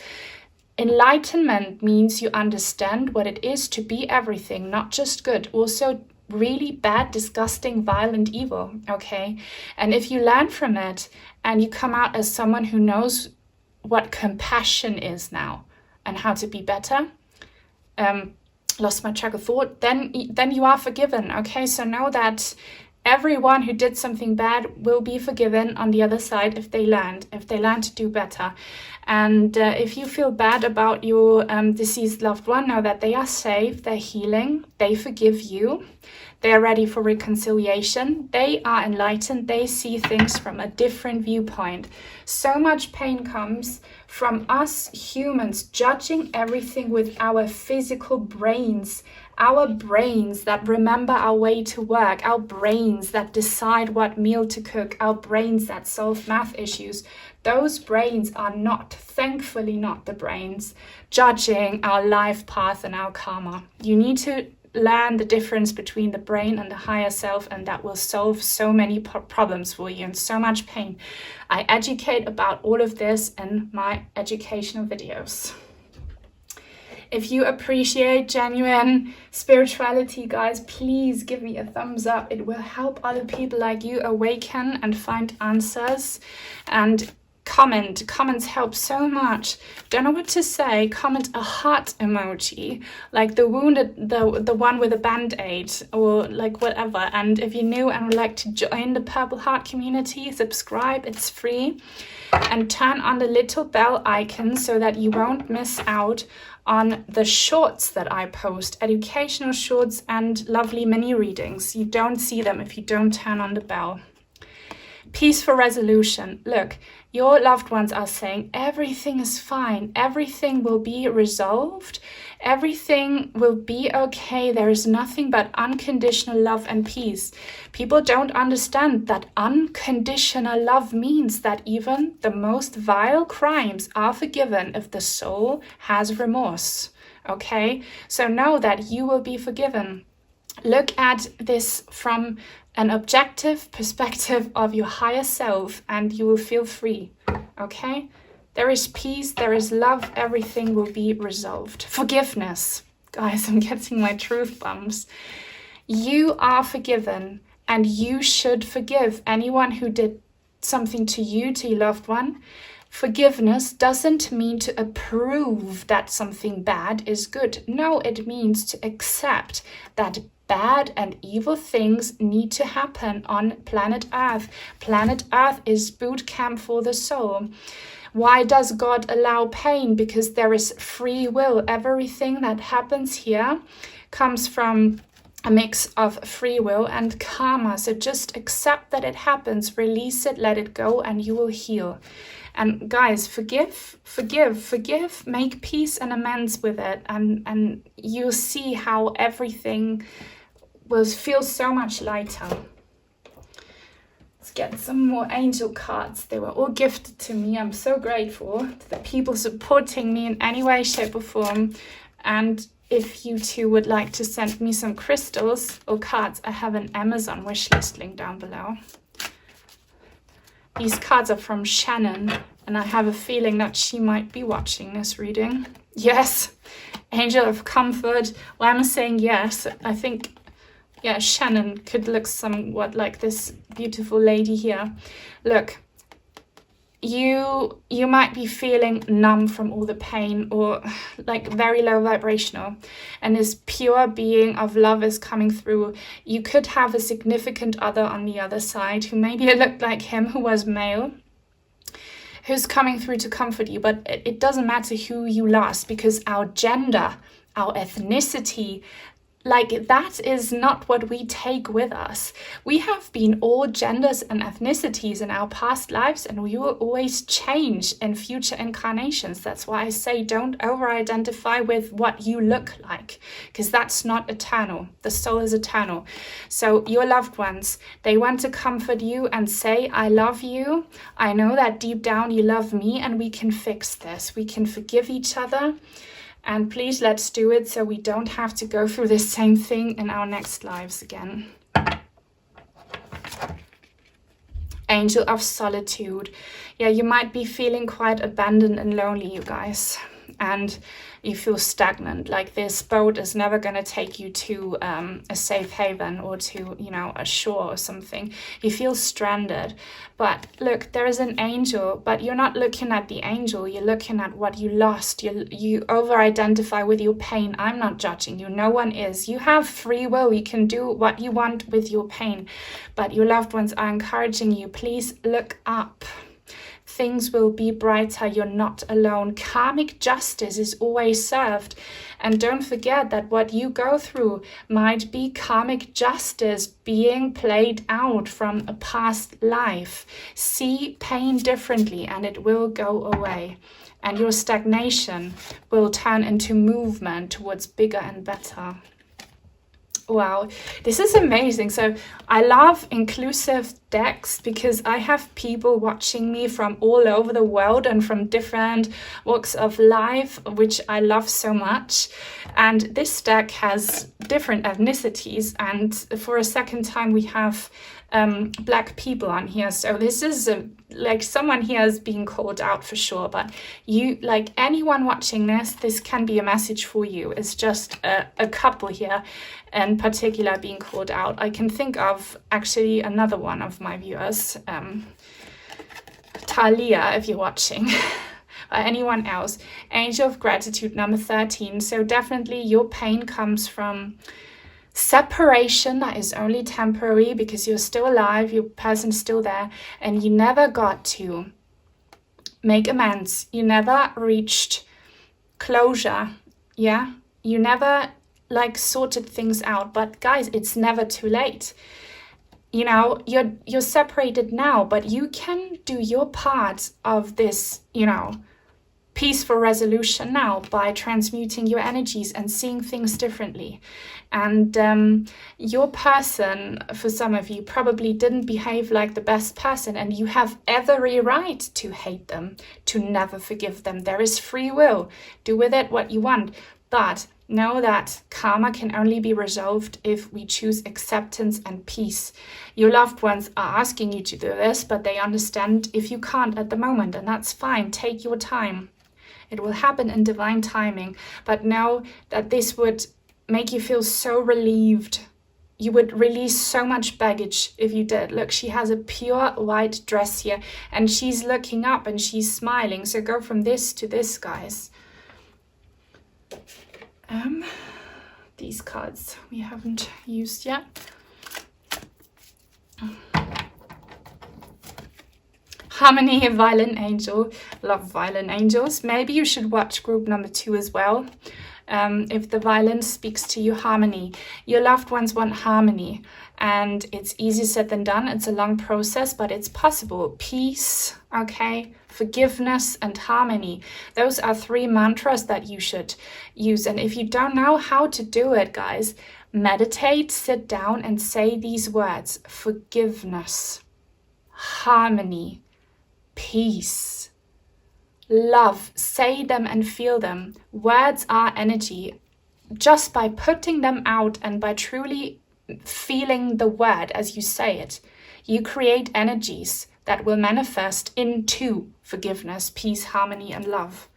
enlightenment means you understand what it is to be everything, not just good, also really bad, disgusting, violent, evil, okay? And if you learn from it and you come out as someone who knows what compassion is now and how to be better, lost my track of thought, then you are forgiven, okay? So know that everyone who did something bad will be forgiven on the other side if they learn to do better. And if you feel bad about your deceased loved one, know that they are safe, they're healing, they forgive you, they're ready for reconciliation, they are enlightened, they see things from a different viewpoint. So much pain comes from us humans judging everything with our physical brains, our brains that remember our way to work, our brains that decide what meal to cook, our brains that solve math issues. Those brains are not, thankfully not, the brains judging our life path and our karma. You need to learn the difference between the brain and the higher self, and that will solve so many problems for you and so much pain. I educate about all of this in my educational videos. If you appreciate genuine spirituality, guys, please give me a thumbs up. It will help other people like you awaken and find answers. And comments help so much. Don't know what to say, comment a heart emoji, like the wounded, the one with a band-aid, or like whatever. And if you're new and would like to join the Purple Heart community, subscribe, it's free. And turn on the little bell icon so that you won't miss out on the shorts that I post, educational shorts and lovely mini readings. You don't see them if you don't turn on the bell. Peaceful resolution. Look, your loved ones are saying everything is fine, everything will be resolved, everything will be okay. There is nothing but unconditional love and peace. People don't understand that unconditional love means that even the most vile crimes are forgiven if the soul has remorse. Okay, so know that you will be forgiven. Look at this from an objective perspective of your higher self and you will feel free. Okay, there is peace, there is love, everything will be resolved. Forgiveness. Guys, I'm getting my truth bumps. You are forgiven and you should forgive anyone who did something to you, to your loved one. Forgiveness doesn't mean to approve that something bad is good. No, it means to accept that bad and evil things need to happen on planet Earth. Planet Earth is boot camp for the soul. Why does God allow pain? Because there is free will. Everything that happens here comes from a mix of free will and karma. So just accept that it happens, release it, let it go, and you will heal. And guys, forgive, make peace and amends with it, and you'll see how everything will feel so much lighter. Let's get some more angel cards. They were all gifted to me. I'm so grateful to the people supporting me in any way, shape or form. And if you too would like to send me some crystals or cards, I have an Amazon wishlist link down below. These cards are from Shannon, and I have a feeling that she might be watching this reading. Yes, Angel of Comfort. Why am I saying yes? I think, yeah, Shannon could look somewhat like this beautiful lady here. Look, you might be feeling numb from all the pain, or like very low vibrational, and this pure being of love is coming through. You could have a significant other on the other side who maybe looked like him, who was male, who's coming through to comfort you. But it doesn't matter who you lost, because our gender, our ethnicity, like that is not what we take with us. We have been all genders and ethnicities in our past lives, and we will always change in future incarnations. That's why I say don't over-identify with what you look like, because that's not eternal. The soul is eternal. So your loved ones, they want to comfort you and say, I love you. I know that deep down you love me, and we can fix this. We can forgive each other. And please, let's do it so we don't have to go through the same thing in our next lives again. Angel of Solitude. Yeah, you might be feeling quite abandoned and lonely, you guys. And you feel stagnant, like this boat is never going to take you to a safe haven or to, you know, a shore or something. You feel stranded. But look, there is an angel, but you're not looking at the angel. You're looking at what you lost. You over-identify with your pain. I'm not judging you. No one is. You have free will. You can do what you want with your pain. But your loved ones are encouraging you. Please look up. things will be brighter. You're not alone. Karmic justice is always served. And don't forget that what you go through might be karmic justice being played out from a past life. See pain differently and it will go away. And your stagnation will turn into movement towards bigger and better. Wow, this is amazing. So I love inclusive decks because I have people watching me from all over the world and from different walks of life, which I love so much. And this deck has different ethnicities, and for a second time we have Black people on here. So this is like someone here is being called out for sure, but you, like anyone watching this can be a message for you. It's just a couple here in particular being called out. I can think of actually another one of my viewers, Talia, if you're watching. Or anyone else. Angel of Gratitude number 13. So definitely your pain comes from separation that is only temporary because you're still alive, your person's still there, and you never got to make amends. You never reached closure. Yeah, you never like sorted things out. But guys, it's never too late. You know, you're separated now, but you can do your part of this, you know, peaceful resolution now by transmuting your energies and seeing things differently. And your person, for some of you, probably didn't behave like the best person, and you have every right to hate them, to never forgive them. There is free will. Do with it what you want. But know that karma can only be resolved if we choose acceptance and peace. Your loved ones are asking you to do this, but they understand if you can't at the moment, and that's fine. Take your time. It will happen in divine timing, but know that this would make you feel so relieved. You would release so much baggage if you did. Look, she has a pure white dress here, and she's looking up and she's smiling. So go from this to this, guys. These cards we haven't used yet. Harmony, Violent Angel. Love Violent Angels. Maybe you should watch group number 2 as well. If the violence speaks to you, harmony. Your loved ones want harmony, and it's easier said than done. It's a long process, but it's possible. Peace, okay, forgiveness and harmony. Those are 3 mantras that you should use. And if you don't know how to do it, guys, meditate, sit down and say these words: forgiveness, harmony, peace, love. Say them and feel them. Words are energy. Just by putting them out and by truly feeling the word as you say it, you create energies that will manifest into forgiveness, peace, harmony, and love.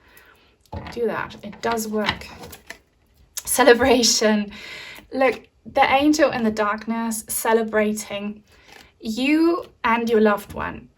Do that. It does work. Celebration. Look, the angel in the darkness celebrating you and your loved one.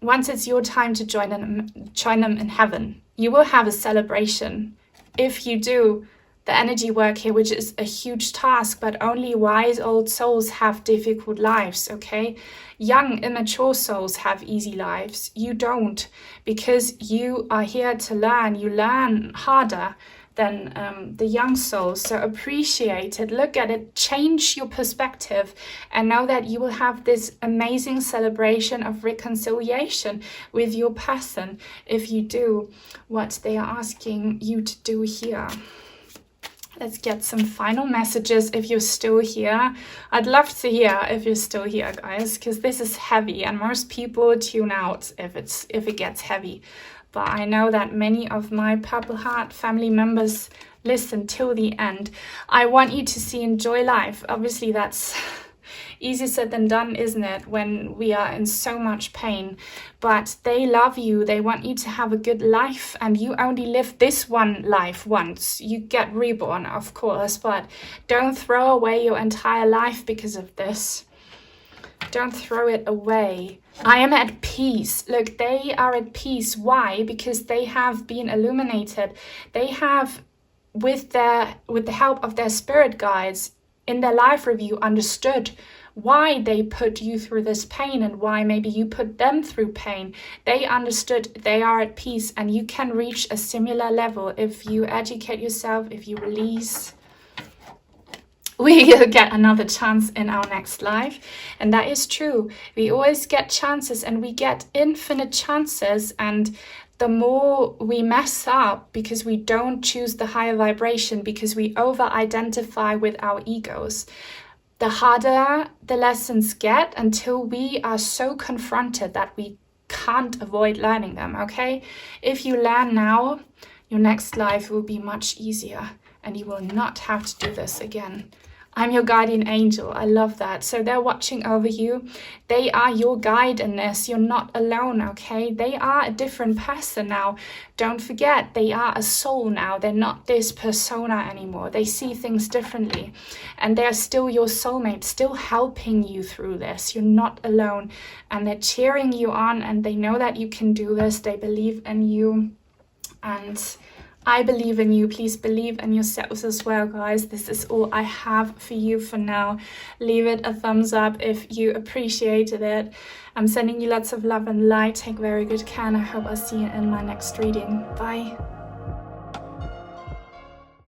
Once it's your time to join them in heaven, you will have a celebration. If you do the energy work here, which is a huge task, but only wise old souls have difficult lives, okay? Young, immature souls have easy lives. You don't, because you are here to learn. You learn harder than the young souls. So appreciate it, look at it, change your perspective, and know that you will have this amazing celebration of reconciliation with your person if you do what they are asking you to do here. Let's get some final messages if you're still here. I'd love to hear if you're still here, guys, because this is heavy and most people tune out if it gets heavy. But I know that many of my Purple Heart family members listen till the end. I want you to see enjoy life. Obviously, that's easier said than done, isn't it, when we are in so much pain? But they love you. They want you to have a good life, and you only live this one life once. You get reborn, of course, but don't throw away your entire life because of this. Don't throw it away. I am at peace. Look, they are at peace. Why? Because they have been illuminated. They have, with the help of their spirit guides, in their life review, understood why they put you through this pain and why maybe you put them through pain. They understood, they are at peace, and you can reach a similar level if you educate yourself, if you release. We'll get another chance in our next life. And that is true. We always get chances, and we get infinite chances. And the more we mess up because we don't choose the higher vibration, because we over-identify with our egos, the harder the lessons get until we are so confronted that we can't avoid learning them, okay? If you learn now, your next life will be much easier and you will not have to do this again. I'm your guardian angel. I love that. So they're watching over you. They are your guide in this. You're not alone, okay? They are a different person now. Don't forget, they are a soul now. They're not this persona anymore. They see things differently. And they're still your soulmate, still helping you through this. You're not alone. And they're cheering you on, and they know that you can do this. They believe in you. And I believe in you. Please believe in yourselves as well, guys. This is all I have for you for now. Leave it a thumbs up if you appreciated it. I'm sending you lots of love and light. Take very good care, and I hope I'll see you in my next reading. Bye.